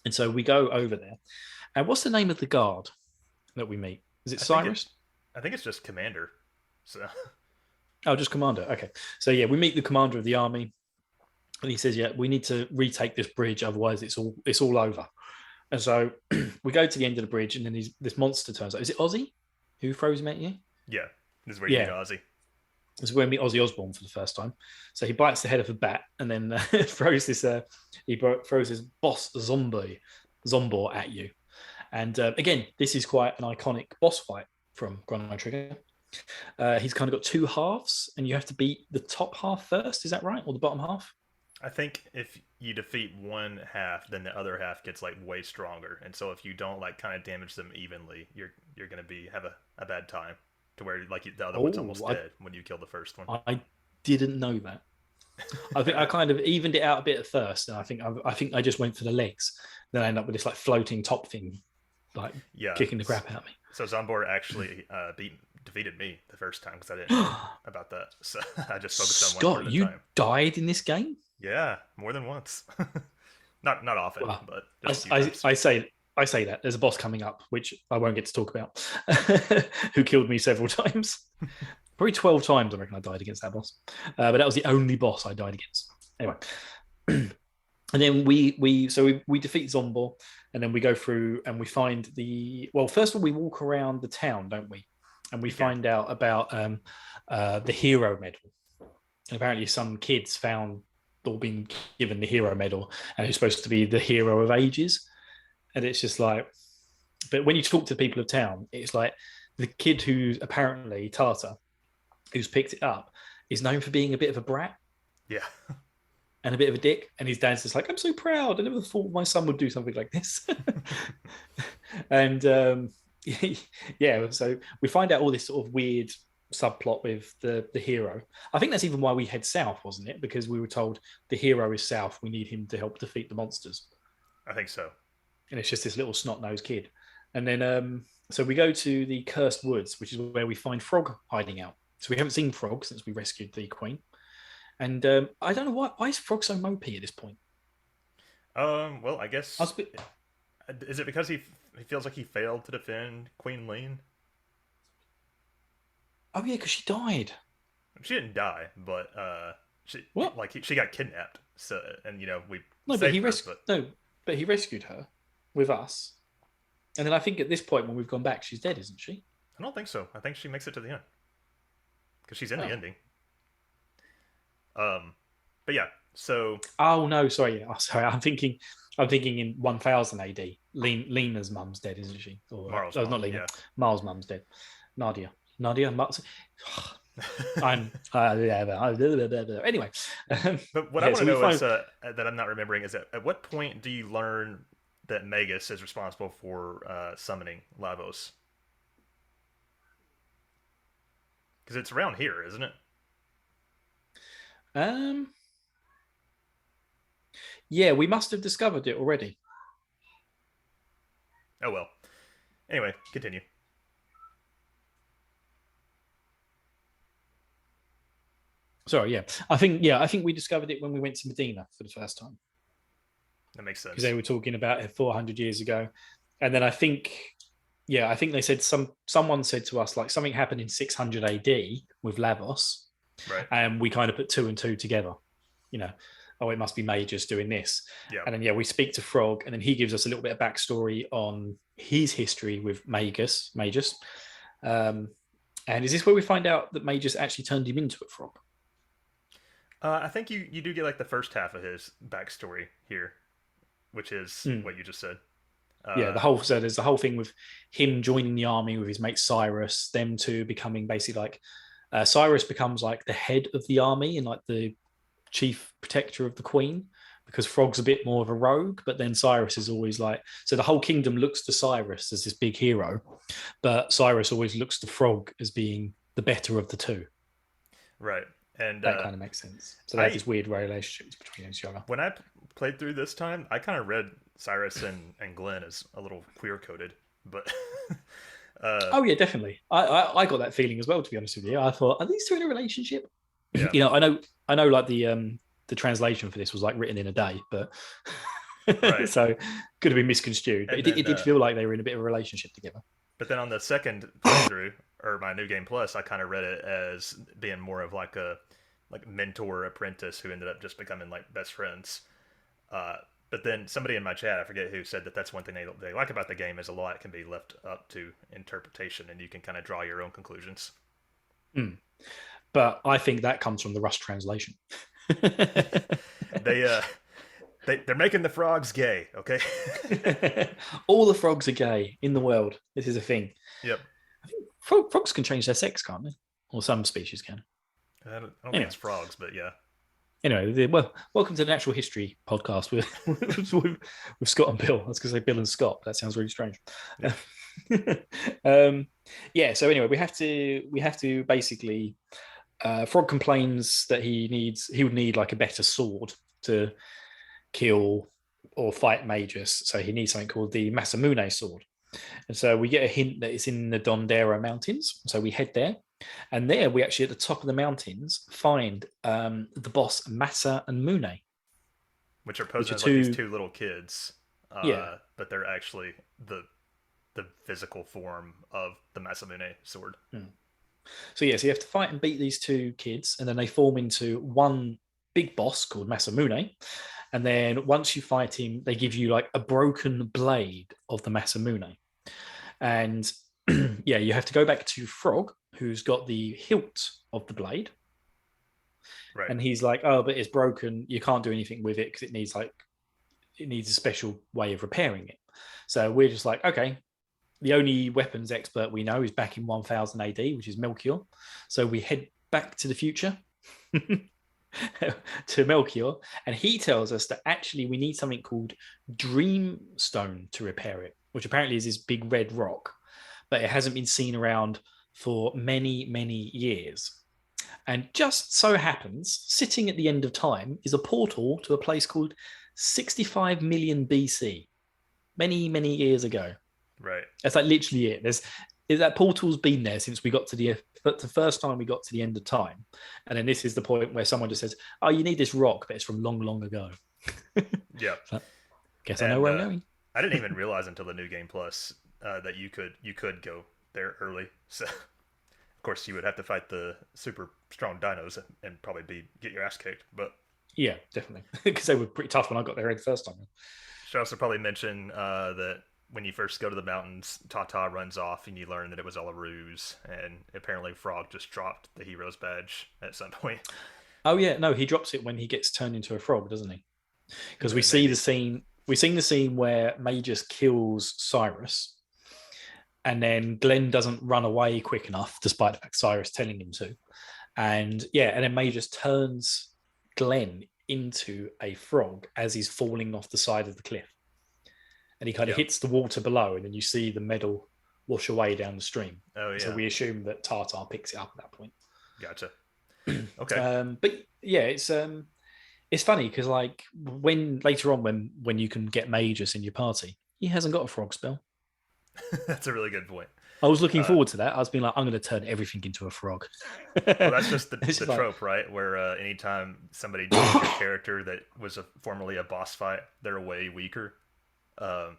And so we go over there. And what's the name of the guard that we meet? Is it Cyrus? I think it's just Commander. So. Oh, just Commander. Okay. So yeah, we meet the commander of the army, and he says, "Yeah, we need to retake this bridge, otherwise it's all over." And so we go to the end of the bridge, and then this monster turns up. Is it Ozzy who throws him at you? Yeah, this is where you meet Ozzy. This is where we meet Ozzy Osbourne for the first time. So he bites the head of a bat and then throws this. He throws his boss Zombor at you. And again, this is quite an iconic boss fight from Chrono Trigger. He's kind of got two halves, and you have to beat the top half first. Is that right, or the bottom half? I think if you defeat one half, then the other half gets like way stronger. And so if you don't like kind of damage them evenly, you're gonna have a bad time. To where like the other one's almost dead when you kill the first one. I didn't know that. I think I kind of evened it out a bit at first, and I think I just went for the legs. Then I end up with this like floating top thing, like kicking the crap out of me. So Zombor actually defeated me the first time because I didn't know about that. So I just focused on one part at a time. You died in this game? Yeah, more than once. not often, but just I say that there's a boss coming up, which I won't get to talk about, who killed me several times. Probably 12 times I reckon I died against that boss. But that was the only boss I died against. Anyway. And then we defeat Zombor, and then we go through and we find first of all, we walk around the town, don't we? And we find out about the hero medal. And apparently some kids found or been given the hero medal, and it's supposed to be the hero of ages. And it's just like, but when you talk to the people of town, it's like the kid who's apparently Tata, who's picked it up, is known for being a bit of a brat. Yeah. And a bit of a dick. And his dad's just like, I'm so proud. I never thought my son would do something like this. And yeah, so we find out all this sort of weird subplot with the hero. I think that's even why we head south, wasn't it? Because we were told the hero is south. We need him to help defeat the monsters. I think so. And it's just this little snot-nosed kid. And then, so we go to the Cursed Woods, which is where we find Frog hiding out. So we haven't seen Frog since we rescued the Queen. And I don't know why is Frog so mopey at this point? Well, I guess... Is it because he feels like he failed to defend Queen Lean? Oh, yeah, because she died. She didn't die, but she got kidnapped. So, and we but he rescued her with us. And then I think at this point when we've gone back, she's dead, isn't she? I don't think so. I think she makes it to the end because she's in the ending. But yeah, so. Oh no, sorry. Yeah, sorry. I'm thinking in 1000 AD. Lena's mum's dead, isn't she? Or not Lena. Yeah. Marl's mum's dead. Nadia. I'm anyway. But what I want to know is that I'm not remembering is at what point do you learn that Magus is responsible for summoning Lavos? Because it's around here, isn't it? Yeah, we must have discovered it already. Oh well. Anyway, continue. Sorry, yeah. I think we discovered it when we went to Medina for the first time. That makes sense. because they were talking about it 400 years ago. And then I think they said someone said to us like something happened in 600 AD with Lavos, Right. and we kind of put two and two together. You know, oh, it must be Magus doing this. Yeah. And then we speak to Frog, and then he gives us a little bit of backstory on his history with Magus. And is this where we find out that Magus actually turned him into a frog? I think you do get like the first half of his backstory here, which is what you just said. There's the whole thing with him joining the army with his mate Cyrus, them two becoming basically like Cyrus becomes like the head of the army and like the chief protector of the queen, because Frog's a bit more of a rogue, but then Cyrus is always like, so the whole kingdom looks to Cyrus as this big hero, but Cyrus always looks to Frog as being the better of the two. Right. And that kind of makes sense. So they have this weird relationship between each other. When I played through this time, I kind of read Cyrus and Glenn as a little queer coded, but oh yeah, definitely. I got that feeling as well, to be honest with you. I thought, are these two in a relationship? Yeah. You know, I know like the translation for this was like written in a day, but right. So could have been misconstrued. But it did feel like they were in a bit of a relationship together. But then on the second playthrough, or my New Game Plus, I kind of read it as being more of like a mentor apprentice who ended up just becoming like best friends. But then somebody in my chat, I forget who, said that that's one thing they like about the game is a lot can be left up to interpretation, and you can kind of draw your own conclusions. But I think that comes from the Rust translation. They're making the frogs gay, okay? All the frogs are gay in the world. This is a thing. Yep. I think frogs can change their sex, can't they? Or some species can. I don't think it's frogs, but yeah. Anyway, welcome to the Natural History podcast with Scott and Bill. I was going to say Bill and Scott. That sounds really strange. Yeah. So anyway, we have to basically. Frog complains that he would need like a better sword to kill or fight Magus. So he needs something called the Masamune sword. And so we get a hint that it's in the Dondera Mountains. So we head there. And there we actually, at the top of the mountains, find the boss Masa and Mune. Which are posing as like these two little kids. Yeah. But they're actually the physical form of the Masamune sword. So you have to fight and beat these two kids, and then they form into one big boss called Masamune. And then once you fight him, they give you like a broken blade of the Masamune. And you have to go back to Frog, who's got the hilt of the blade. Right. And he's like, oh, but it's broken. You can't do anything with it because it needs a special way of repairing it. So we're just like, okay. The only weapons expert we know is back in 1000 AD, which is Melchior. So we head back to the future to Melchior, and he tells us that actually we need something called Dreamstone to repair it, which apparently is this big red rock, but it hasn't been seen around for many, many years. And just so happens, sitting at the end of time is a portal to a place called 65 million BC, many, many years ago. Right. That's like literally it. That portal's been there since we got to the first time we got to the end of time. And then this is the point where someone just says, oh, you need this rock, but it's from long, long ago. Yeah. So, guess I know where I'm going. I didn't even realize until the New Game Plus that you could go there early. So of course you would have to fight the super strong dinos and probably get your ass kicked. But yeah, definitely. Because they were pretty tough when I got there the first time. Should also probably mention that when you first go to the mountains, Tata runs off and you learn that it was all a ruse, and apparently Frog just dropped the hero's badge at some point. Oh yeah, no, he drops it when he gets turned into a frog, doesn't he? Because we've seen the scene where Magus kills Cyrus, and then Glenn doesn't run away quick enough, despite the fact Cyrus telling him to. And then Magus turns Glenn into a frog as he's falling off the side of the cliff. And he kind of hits the water below, and then you see the medal wash away down the stream. Oh, yeah. So we assume that Tartar picks it up at that point. Gotcha. Okay. But yeah, it's funny because like when later on when you can get Magus in your party, he hasn't got a frog spell. That's a really good point. I was looking Uh, forward to that. I was being like, I'm going to turn everything into a frog. well, that's just the, It's the just like, trope, right? Where anytime somebody joins your character that was formerly a boss fight, they're way weaker. Um,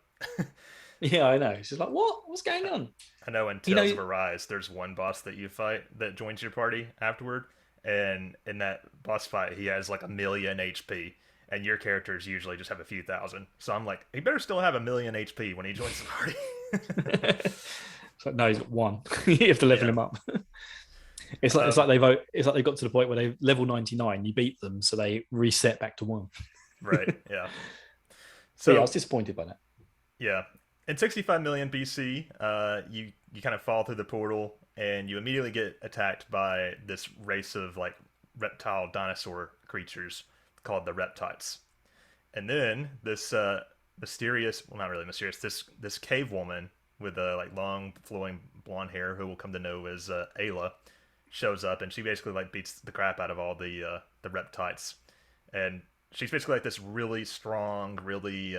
yeah, I know. It's just like, what? What's going on? I know in You Tales know, of Arise, there's one boss that you fight that joins your party afterward, and in that boss fight, he has like 1,000,000 HP, and your characters usually just have a few thousand. So I'm like, he better still have 1,000,000 HP when he joins the party. it's like, no, he's got one. You have to level Yeah. him up. It's like Um, they got to the point where they level 99. You beat them, so they reset back to one. right. Yeah. But yeah, I So was disappointed by that. yeah, in 65 million BC, you kind of fall through the portal and you immediately get attacked by this race of like reptile dinosaur creatures called the Reptites. And then this mysterious, well, not really mysterious, this cave woman with like long flowing blonde hair, who we'll come to know as Ayla, shows up, and she basically like beats the crap out of all the Reptites, and she's basically like this really strong, really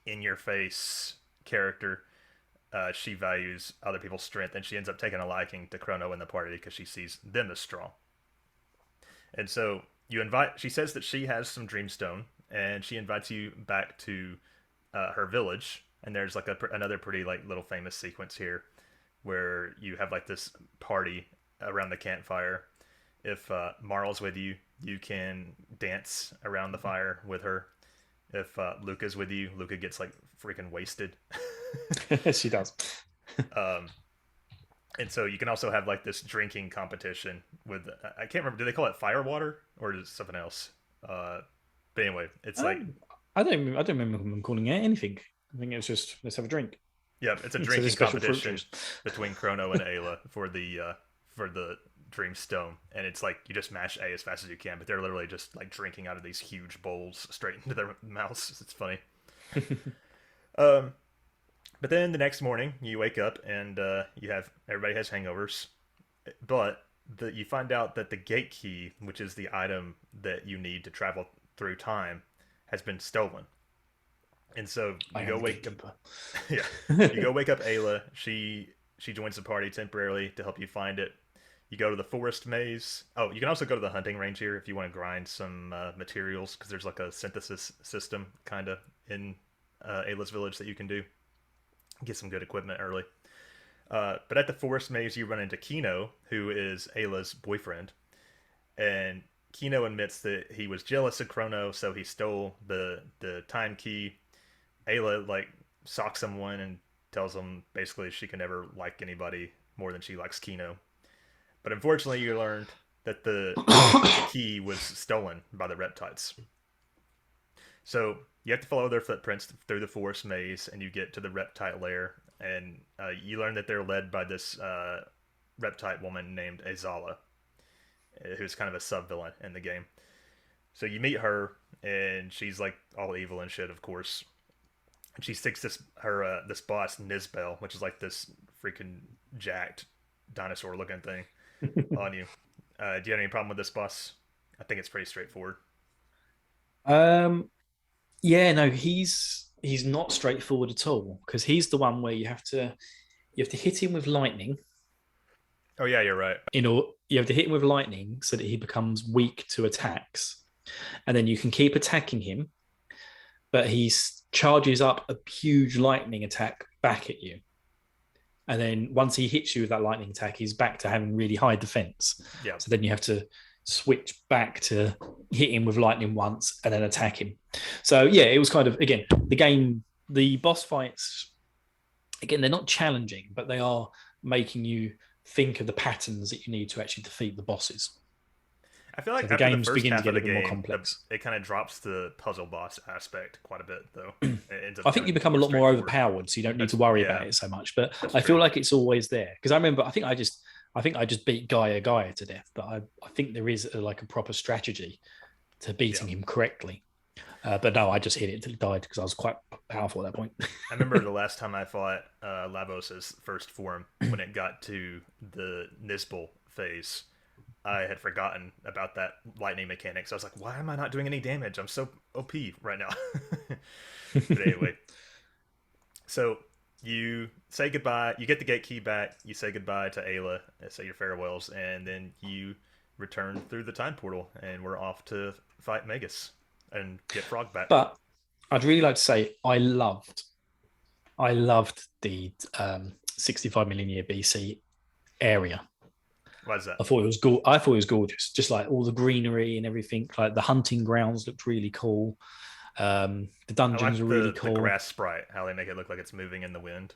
in your face character. She values other people's strength, and she ends up taking a liking to Chrono in the party because she sees them as strong. And so you invite. She says that she has some Dreamstone, and she invites you back to her village. And there's like another pretty like little famous sequence here, where you have like this party around the campfire. If Marl's with you, you can dance around the fire with her. If Luca's with you, Luca gets like freaking wasted. She does. um, and so you can also have like this drinking competition with I can't remember. Do they call it fire water or is it something else? But anyway, it's like Um, I don't remember them calling it anything. I think it was just let's have a drink. yeah, it's a So this drinking special fruit competition juice. between Chrono and Ayla for the Dream Stone, and it's like you just mash A as fast as you can, but they're literally just like drinking out of these huge bowls straight into their mouths. It's funny. Um, but then the next morning you wake up and you have everybody has hangovers, but you find out that the gate key, which is the item that you need to travel through time, has been stolen. And so I you am go the wake gatekeeper. yeah, you go wake up Ayla. She joins the party temporarily to help you find it. You go to the forest maze. Oh, you can also go to the hunting range here if you want to grind some materials because there's like a synthesis system kind of in Ayla's village that you can do. Get some good equipment early. But at the forest maze, you run into Kino, who is Ayla's boyfriend, and Kino admits that he was jealous of Chrono, so he stole the time key. Ayla like socks someone and tells him basically she can never like anybody more than she likes Kino. But unfortunately, you learned that the key was stolen by the Reptites. So you have to follow their footprints through the forest maze, and you get to the Reptite lair. And you learn that they're led by this Reptite woman named Azala, who's kind of a sub villain in the game. So you meet her, and she's like all evil and shit, of course. And she sticks this boss Nizbel, which is like this freaking jacked dinosaur looking thing, on you. Do you have any problem with this boss? I think it's pretty straightforward. um, yeah, no, he's not straightforward at all because he's the one where you have to hit him with lightning. Oh yeah, you're right. You have to hit him with lightning so that he becomes weak to attacks, and then you can keep attacking him, but he charges up a huge lightning attack back at you. And then once he hits you with that lightning attack, he's back to having really high defense. Yeah, So then you have to switch back to hit him with lightning once and then attack him. So yeah, it was kind of again the boss fights. Again, they're not challenging, but they are making you think of the patterns that you need to actually defeat the bosses. I feel So like the after the games first begin to half get of a the bit more game, complex. it kind of drops the puzzle boss aspect quite a bit, though. It ends up I think you becoming become a more lot more straightforward. overpowered, so you don't need That's to worry yeah, about it so much. But that's I feel true. like it's always there because I remember. I think I just beat Gaia to death, but I think there is like a proper strategy to Yeah, beating him correctly. But no, I just hit it until he died because I was quite powerful at that point. I remember the last time I fought Lavos's first form when it got to the Nizbal phase. I had forgotten about that lightning mechanic, so I was like, "Why am I not doing any damage? I'm so OP right now." But anyway, so you say goodbye. You get the gate key back. You say goodbye to Ayla, say your farewells, and then you return through the time portal, and we're off to fight Magus and get Frog back. But I'd really like to say I loved the 65 million year BC area. Why is that? I thought it was gorgeous. Just like all the greenery and everything. Like the hunting grounds looked really cool. The dungeons are really cool. The grass sprite, how they make it look like it's moving in the wind.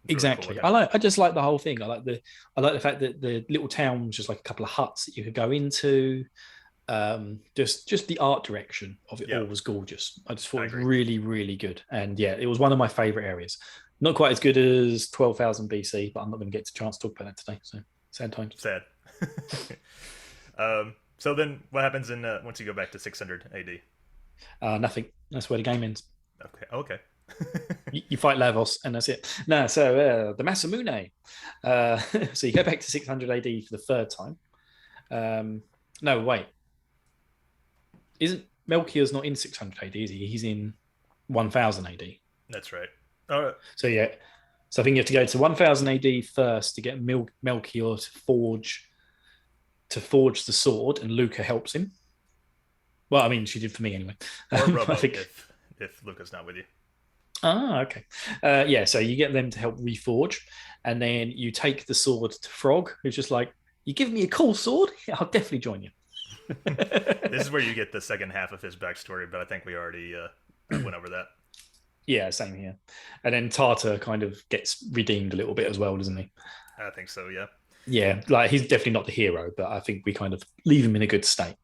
It's Exactly. really cool. I just like the whole thing. I like the fact that the little town was just like a couple of huts that you could go into. Just the art direction of it all was gorgeous. I just thought it was really, really good. And yeah, it was one of my favorite areas. Not quite as good as 12,000 BC, but I'm not going to get a chance to talk about that today. So sad times. Sad. So then what happens once you go back to 600 AD? Nothing. That's where the game ends. Okay. You fight Lavos, and that's it. No, so the Masamune. So you go back to 600 AD for the third time. No, wait. Isn't Melchior's not in 600 AD, is he? He's in 1000 AD. That's right. All right. So yeah. So I think you have to go to 1000 AD first to get Melchior to forge the sword, and Luca helps him. Well, I mean, she did for me anyway. Or Robo, if Luca's not with you. Okay. Yeah, so you get them to help reforge, and then you take the sword to Frog, who's just like, you give me a cool sword? Yeah, I'll definitely join you. This is where you get the second half of his backstory, but I think we already went over that. Yeah, same here. And then Tartar kind of gets redeemed a little bit as well, doesn't he? I think so, yeah. Yeah, like he's definitely not the hero, but I think we kind of leave him in a good state.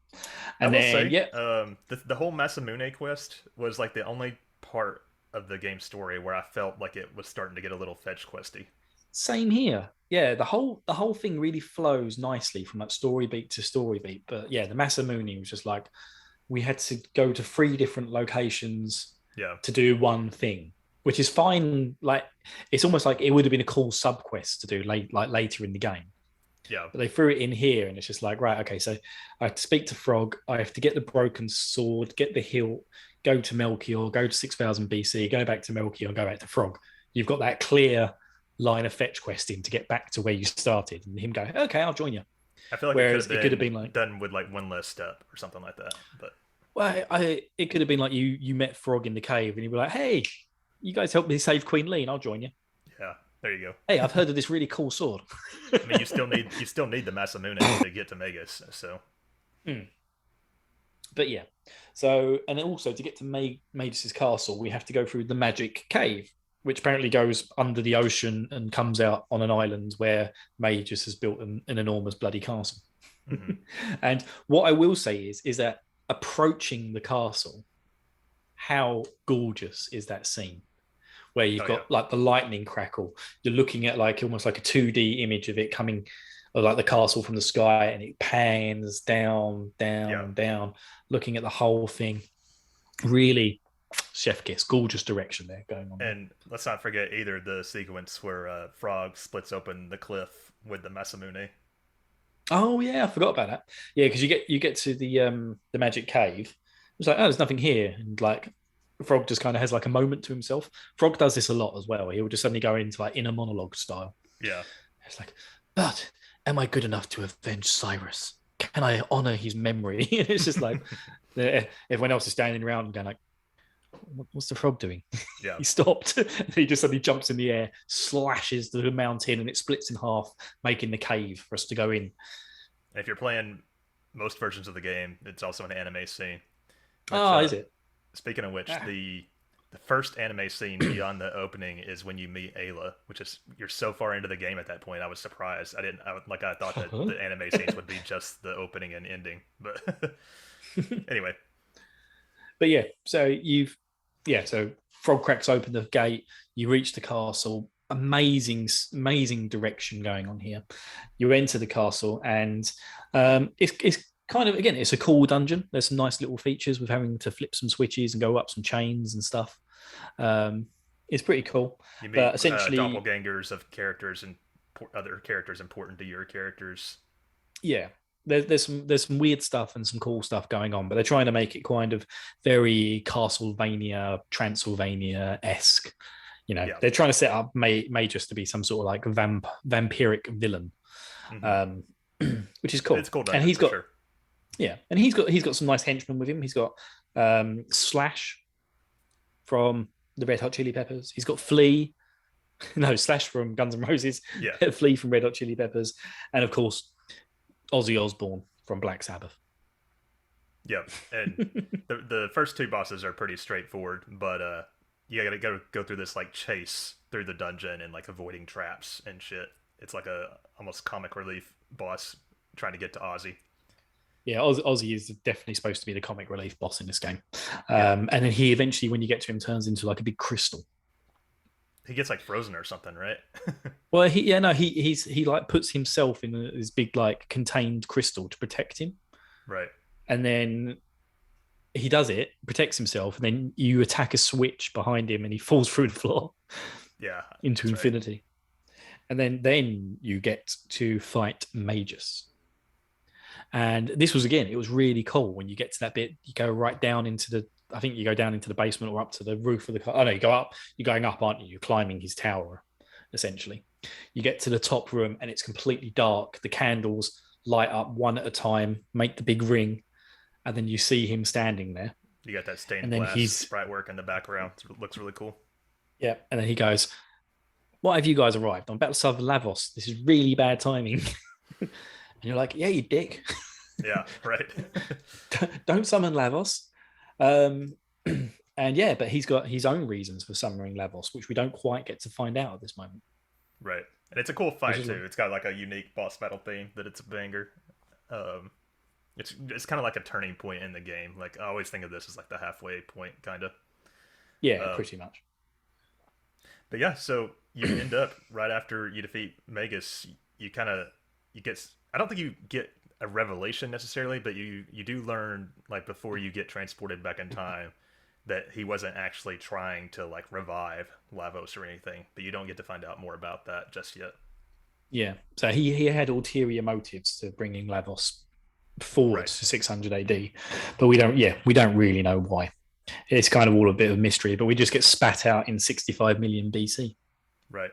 And then, the whole Masamune quest was like the only part of the game story where I felt like it was starting to get a little fetch questy. Same here. Yeah, the whole thing really flows nicely from like story beat to story beat. But yeah, the Masamune was just like we had to go to 3 different locations to do one thing, which is fine. Like it's almost like it would have been a cool sub quest to do later in the game. Yeah. But they threw it in here, and it's just like, right, okay, so I have to speak to Frog, I have to get the broken sword, get the hilt, go to Melchior, go to 6000 BC, go back to Melchior, go back to Frog. You've got that clear line of fetch questing to get back to where you started, and him go, okay, I'll join you. I feel like it could have been like done with like one less step or something like that. But well, it could have been like you met Frog in the cave, and you were like, hey, you guys help me save Queen Lee, and I'll join you. Yeah, there you go. Hey, I've heard of this really cool sword. I mean, you still need the Masamune to get to Magus. So, but yeah, so and then also to get to Magus's castle, we have to go through the magic cave, which apparently goes under the ocean and comes out on an island where Magus has built an enormous bloody castle. Mm-hmm. And what I will say is that approaching the castle, how gorgeous is that scene? Where you've got like the lightning crackle, you're looking at like almost like a 2D image of it coming, or like the castle from the sky, and it pans down, looking at the whole thing. Really, chef kiss, gorgeous direction there going on. And let's not forget either the sequence where Frog splits open the cliff with the Masamune. Oh yeah, I forgot about that. Yeah, because you get to the magic cave. It's like, oh, there's nothing here, and like Frog just kind of has like a moment to himself. Frog does this a lot as well. He'll just suddenly go into like inner monologue style. Yeah. It's like, but am I good enough to avenge Cyrus? Can I honor his memory? It's just like everyone else is standing around and going like, what's the frog doing? Yeah. He stopped. He just suddenly jumps in the air, slashes the mountain, and it splits in half, making the cave for us to go in. And if you're playing most versions of the game, it's also an anime scene. Which, is it? Speaking of which, the first anime scene beyond the opening is when you meet Ayla, which is you're so far into the game at that point. I was surprised. I thought that the anime scenes would be just the opening and ending, but anyway. But yeah, so so Frog cracks open the gate. You reach the castle. Amazing direction going on here. You enter the castle, and it's kind of, again, it's a cool dungeon. There's some nice little features with having to flip some switches and go up some chains and stuff. It's pretty cool. You mean essentially doppelgangers of characters and other characters important to your characters. Yeah, there's some weird stuff and some cool stuff going on, but they're trying to make it kind of very Castlevania, Transylvania-esque. Yeah. they're trying to set up Magus to be some sort of like vampiric villain, Mm-hmm. which is cool. It's a cool And dungeon for sure. and he's got some nice henchmen with him. He's got Slash from the Red Hot Chili Peppers. He's got Flea, no Slash from Guns N' Roses, Yeah. Flea from Red Hot Chili Peppers, and of course Ozzy Osbourne from Black Sabbath. Yep. And the first two bosses are pretty straightforward, but you gotta go through this like chase through the dungeon and like avoiding traps and shit. It's like a almost comic relief boss trying to get to Ozzy. Yeah, Ozzy is definitely supposed to be the comic relief boss in this game. Yeah. And then he eventually, when you get to him, turns into like a big crystal. He gets like frozen or something, right? Well, he like puts himself in this big like contained crystal to protect him, Right. and then he does it, protects himself, and then you attack a switch behind him, and he falls through the floor Yeah. into that's right. infinity. And then you get to fight Magus. And this was, again, it was really cool. When you get to that bit, you go right down into the, I think you go down into the basement or up to the roof of the car. Oh no, you go up, you're going up, aren't you? You're climbing his tower, essentially. You get to the top room and it's completely dark. The candles light up one at a time, make the big ring, and then you see him standing there. You got that stained And then glass sprite work in the background. It looks really cool. Yeah, and then he goes, "What have you guys arrived? I'm about to serve Lavos. This is really bad timing." And you're like, "Yeah, you dick." Yeah, right. Don't summon Lavos. And yeah, but he's got his own reasons for summoning Lavos, which we don't quite get to find out at this moment. Right. And it's a cool fight too. Like, it's got like a unique boss battle theme that it's a banger. It's kind of like a turning point in the game. Like I always think of this as like the halfway point, kind of. Yeah, pretty much. But yeah, so you end up right after you defeat Magus. You get. I don't think you get a revelation necessarily, but you do learn like before you get transported back in time that he wasn't actually trying to like revive Lavos or anything. But you don't get to find out more about that just yet. Yeah, so he had ulterior motives to bringing Lavos forward Right. to 600 AD, but we don't really know why. It's kind of all a bit of mystery, but we just get spat out in 65 million BC. Right.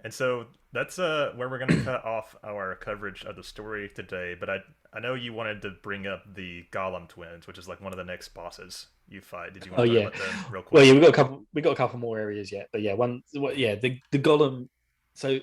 And so that's where we're going to cut off our coverage of the story today. But I know you wanted to bring up the Golem twins, which is like one of the next bosses you fight. Did you want to talk about them real quick? Well, yeah, we got a couple more areas yet, but yeah, the Golem. So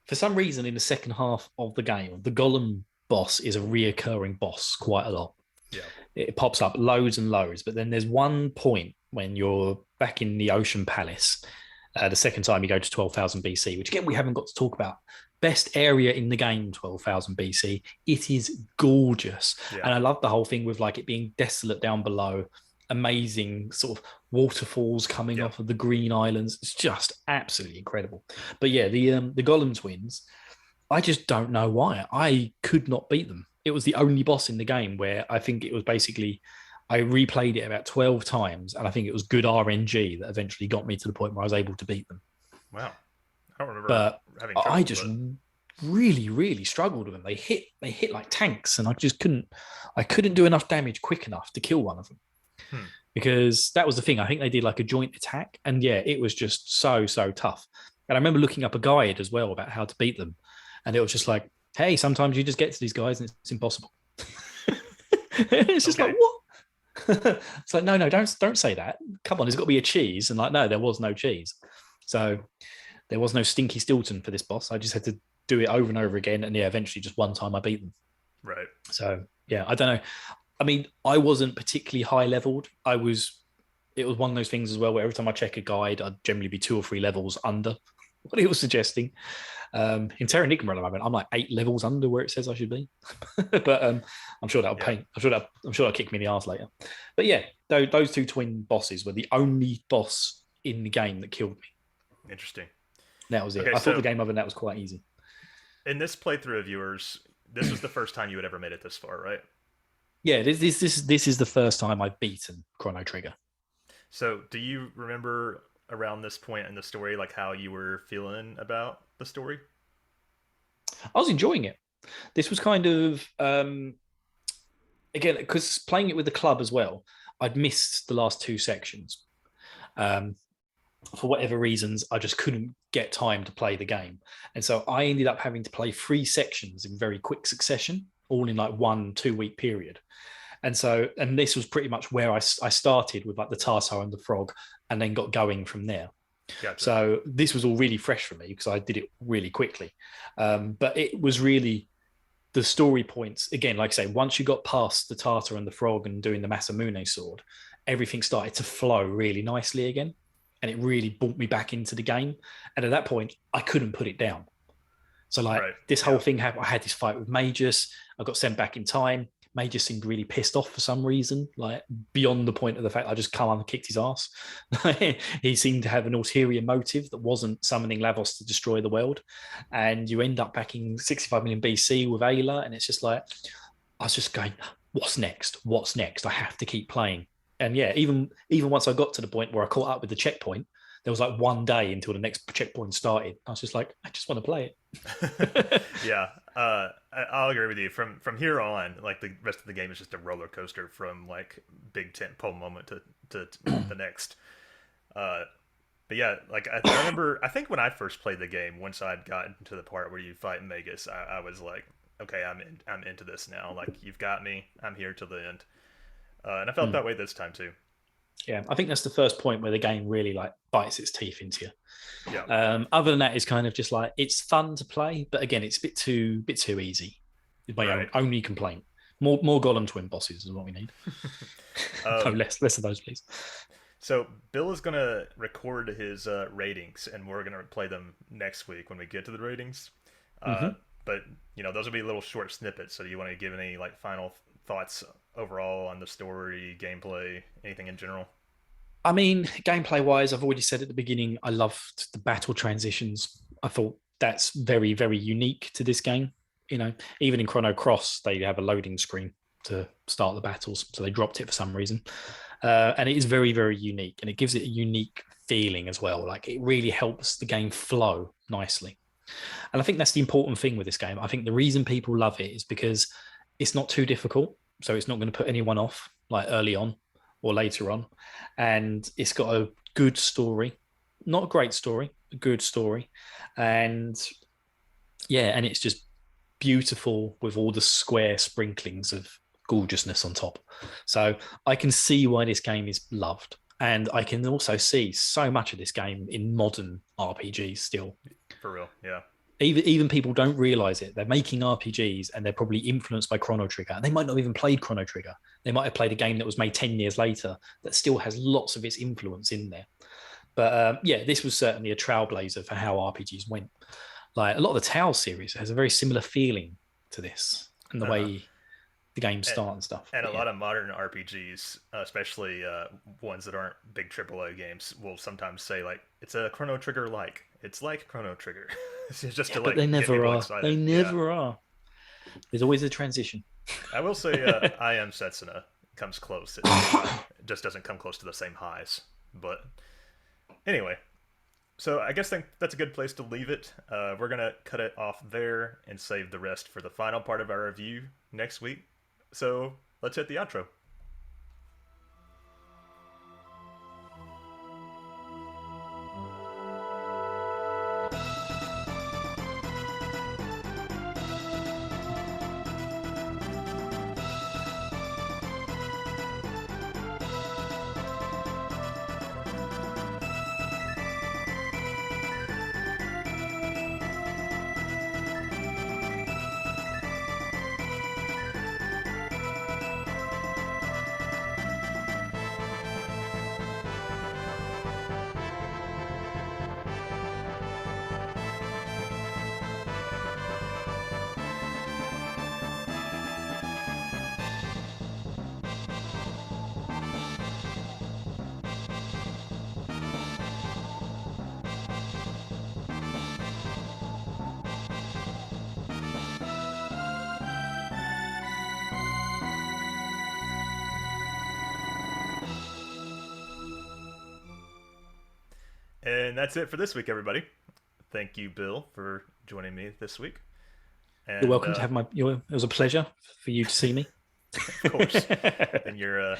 for some reason, in the second half of the game, the Golem boss is a reoccurring boss quite a lot. Yeah. It pops up loads and loads, but then there's one point when you're back in the Ocean Palace. The second time you go to 12,000 BC, which again we haven't got to talk about. Best area in the game, 12,000 BC. It is gorgeous, and I love the whole thing with like it being desolate down below, amazing sort of waterfalls coming off of the green islands. It's just absolutely incredible. But yeah, the Golem twins, I just don't know why I could not beat them. It was the only boss in the game where I think it was basically. I replayed it about 12 times, and I think it was good RNG that eventually got me to the point where I was able to beat them. Wow. I don't remember having But trouble. I just really, really struggled with them. They hit like tanks, and I couldn't do enough damage quick enough to kill one of them. Because that was the thing. I think they did like a joint attack, and yeah, it was just so tough. And I remember looking up a guide as well about how to beat them, and it was just like, hey, sometimes you just get to these guys and it's impossible. It's just like, what? It's like, no, don't say that. Come on, there's got to be a cheese. And like, no, there was no cheese. So there was no Stinky Stilton for this boss. I just had to do it over and over again. And yeah, eventually just one time I beat them. Right. So yeah, I don't know. I mean, I wasn't particularly high leveled. It was one of those things as well, where every time I check a guide, I'd generally be 2 or 3 levels under what it was suggesting. In Terra Nigma at the moment, I'm like 8 levels under where it says I should be. But I'm sure that'll pain. I'm sure that'll kick me in the arse later. But yeah, those 2 twin bosses were the only boss in the game that killed me. Interesting. That was it. Okay, I thought the game other than that was quite easy. In this playthrough of yours, this was the first time you had ever made it this far, right? Yeah, this is the first time I've beaten Chrono Trigger. So do you remember around this point in the story, like how you were feeling about the story? I was enjoying it. This was kind of again, because playing it with the club as well, I'd missed the last 2 sections. for whatever reasons, I just couldn't get time to play the game. And so I ended up having to play 3 sections in very quick succession, all in like 1-2 week period. And this was pretty much where I started with like the Tartar and the frog, and then got going from there. Gotcha. So this was all really fresh for me because I did it really quickly. But it was really the story points. Again, like I say, once you got past the Tartar and the frog and doing the Masamune sword, everything started to flow really nicely again. And it really brought me back into the game. And at that point, I couldn't put it down. So like this whole thing happened. I had this fight with Magus. I got sent back in time. Magus seemed really pissed off for some reason, like beyond the point of the fact I just come on and kicked his ass. He seemed to have an ulterior motive that wasn't summoning Lavos to destroy the world. And you end up back in 65 million BC with Ayla. And it's just like, I was just going, what's next? What's next? I have to keep playing. And yeah, even once I got to the point where I caught up with the checkpoint, there was like 1 day until the next checkpoint started. I was just like, I just want to play it. Yeah, I'll agree with you. From here on, like the rest of the game is just a roller coaster from like big tentpole moment to the next. But yeah, like I remember, I think when I first played the game, once I'd gotten to the part where you fight Magus, I was like, okay, I'm into this now. Like you've got me. I'm here till the end. And I felt that way this time too. Yeah, I think that's the first point where the game really like bites its teeth into you. Yeah. Other than that, it's kind of just like it's fun to play, but again, it's a bit too easy. Is my only complaint. More Golem twin bosses is what we need. No, less of those, please. So Bill is gonna record his ratings, and we're gonna play them next week when we get to the ratings. But you know, those will be little short snippets. So do you want to give any like final thoughts overall on the story, gameplay, anything in general? I mean, gameplay wise, I've already said at the beginning, I loved the battle transitions. I thought that's very, very unique to this game. You know, even in Chrono Cross, they have a loading screen to start the battles, so they dropped it for some reason. And it is very, very unique, and it gives it a unique feeling as well. Like it really helps the game flow nicely. And I think that's the important thing with this game. I think the reason people love it is because it's not too difficult, so it's not going to put anyone off like early on or later on. And it's got a good story, not a great story, a good story. And yeah, and it's just beautiful with all the square sprinklings of gorgeousness on top. So I can see why this game is loved. And I can also see so much of this game in modern RPGs still. For real, yeah. Even people don't realize it. They're making RPGs and they're probably influenced by Chrono Trigger. They might not even played Chrono Trigger. They might have played a game that was made 10 years later that still has lots of its influence in there. But yeah, this was certainly a trailblazer for how RPGs went. Like a lot of the Tales series has a very similar feeling to this and the way the games start and stuff. And a lot of modern RPGs, especially ones that aren't big AAA games, will sometimes say like, it's a Chrono Trigger like. It's like Chrono Trigger. It's just to like, but they never are. Excited. They never are. There's always a transition. I will say I Am Setsuna comes close. It just doesn't come close to the same highs. But anyway, so I guess that's a good place to leave it. We're going to cut it off there and save the rest for the final part of our review next week. So let's hit the outro. And that's it for this week, everybody. Thank you, Bill, for joining me this week. And, you're welcome to have it was a pleasure for you to see me. Of course. And you're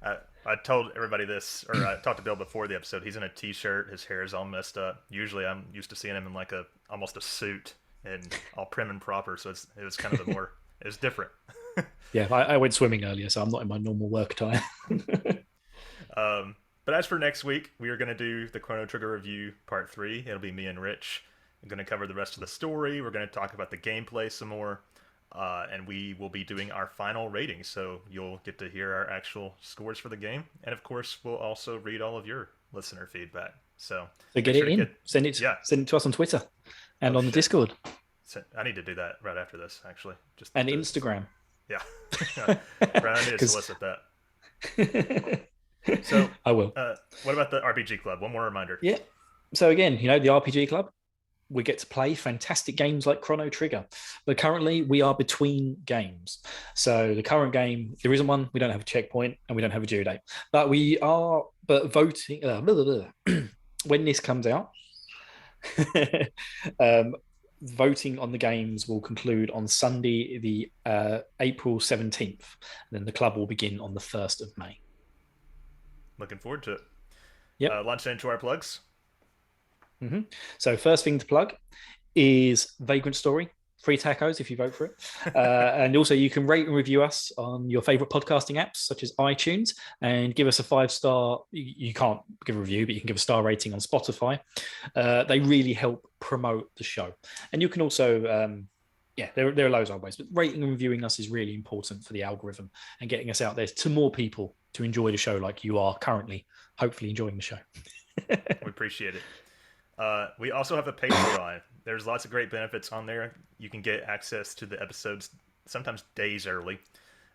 I told everybody this, or I talked to Bill before the episode. He's in a t-shirt. His hair is all messed up. Usually, I'm used to seeing him in like almost a suit and all prim and proper. So it was kind of it was different. Yeah, I went swimming earlier, so I'm not in my normal work attire. But as for next week, we are going to do the Chrono Trigger review part 3. It'll be me and Rich. I'm going to cover the rest of the story. We're going to talk about the gameplay some more. And we will be doing our final rating, so you'll get to hear our actual scores for the game. And of course, we'll also read all of your listener feedback. So get it in. Send it to us on Twitter and on the Discord. I need to do that right after this, actually. And Instagram. Yeah. Brian, I need to solicit that. So I will. What about the RPG Club? One more reminder. Yeah. So again, the RPG Club, we get to play fantastic games like Chrono Trigger. But currently, we are between games. So the current game, there isn't one. We don't have a checkpoint, and we don't have a due date. But we are voting. When this comes out, voting on the games will conclude on Sunday, the April 17th. And then the club will begin on the 1st of May. Looking forward to it. Yeah. Launch into our plugs. Mm-hmm. So first thing to plug is Vagrant Story, free tacos if you vote for it. And also you can rate and review us on your favorite podcasting apps such as iTunes and give us a 5-star. You can't give a review, but you can give a star rating on Spotify. They really help promote the show. And you can also, there are loads of ways, but rating and reviewing us is really important for the algorithm and getting us out there to more people to enjoy the show like you are currently, hopefully enjoying the show. We appreciate it. We also have a Patreon. There's lots of great benefits on there. You can get access to the episodes sometimes days early.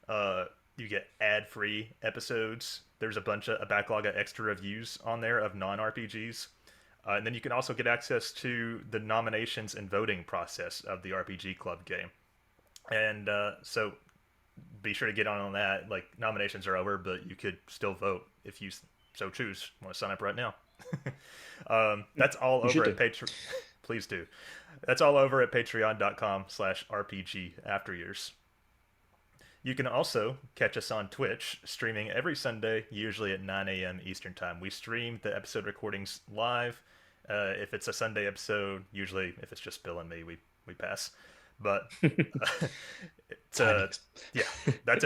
You get ad-free episodes. There's a backlog of extra reviews on there of non-RPGs. And then you can also get access to the nominations and voting process of the RPG Club game. And so be sure to get on that. Like, nominations are over, but you could still vote if you so choose. Want to sign up right now. That's all over at Patreon. Please do. That's all over at patreon.com/RPG Afteryears. You can also catch us on Twitch, streaming every Sunday, usually at 9 a.m. Eastern Time. We stream the episode recordings live. If it's a Sunday episode, usually if it's just Bill and me, we pass. But that's at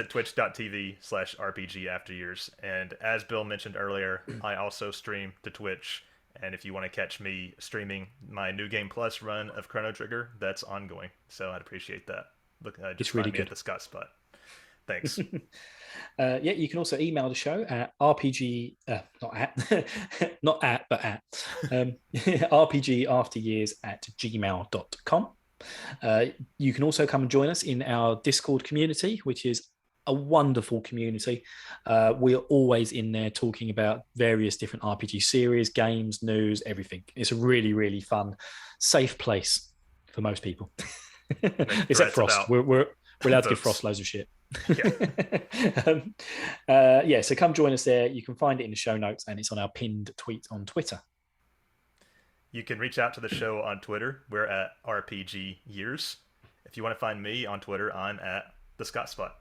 twitch.tv/RPG Afteryears. And as Bill mentioned earlier, I also stream to Twitch. And if you want to catch me streaming my New Game Plus run of Chrono Trigger, that's ongoing. So I'd appreciate that. Look, just it's really find me good at the Scott Spot. Thanks. You can also email the show at RPG, rpgafteryears@gmail.com. You can also come and join us in our Discord community, which is a wonderful community. We are always in there talking about various different RPG series, games, news, everything. It's a really, really fun, safe place for most people. Except Frost. We're allowed to give Frost loads of shit. Yeah. So come join us there. You can find it in the show notes, and it's on our pinned tweet on Twitter. You can reach out to the show on Twitter. We're at RPG Years. If you want to find me on Twitter, I'm at the Scott Spot.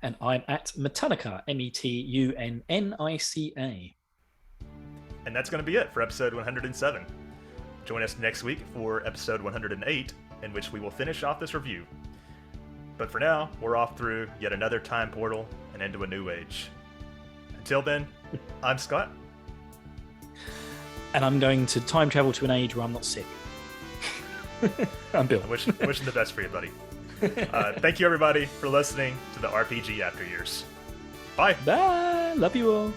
And I'm at Metanica, METUNNICA. And that's going to be it for episode 107. Join us next week for episode 108, in which we will finish off this review. But for now, we're off through yet another time portal and into a new age. Until then, I'm Scott. And I'm going to time travel to an age where I'm not sick. I'm Bill. Wishing the best for you, buddy. Thank you, everybody, for listening to the RPG Afteryears. Bye. Bye. Love you all.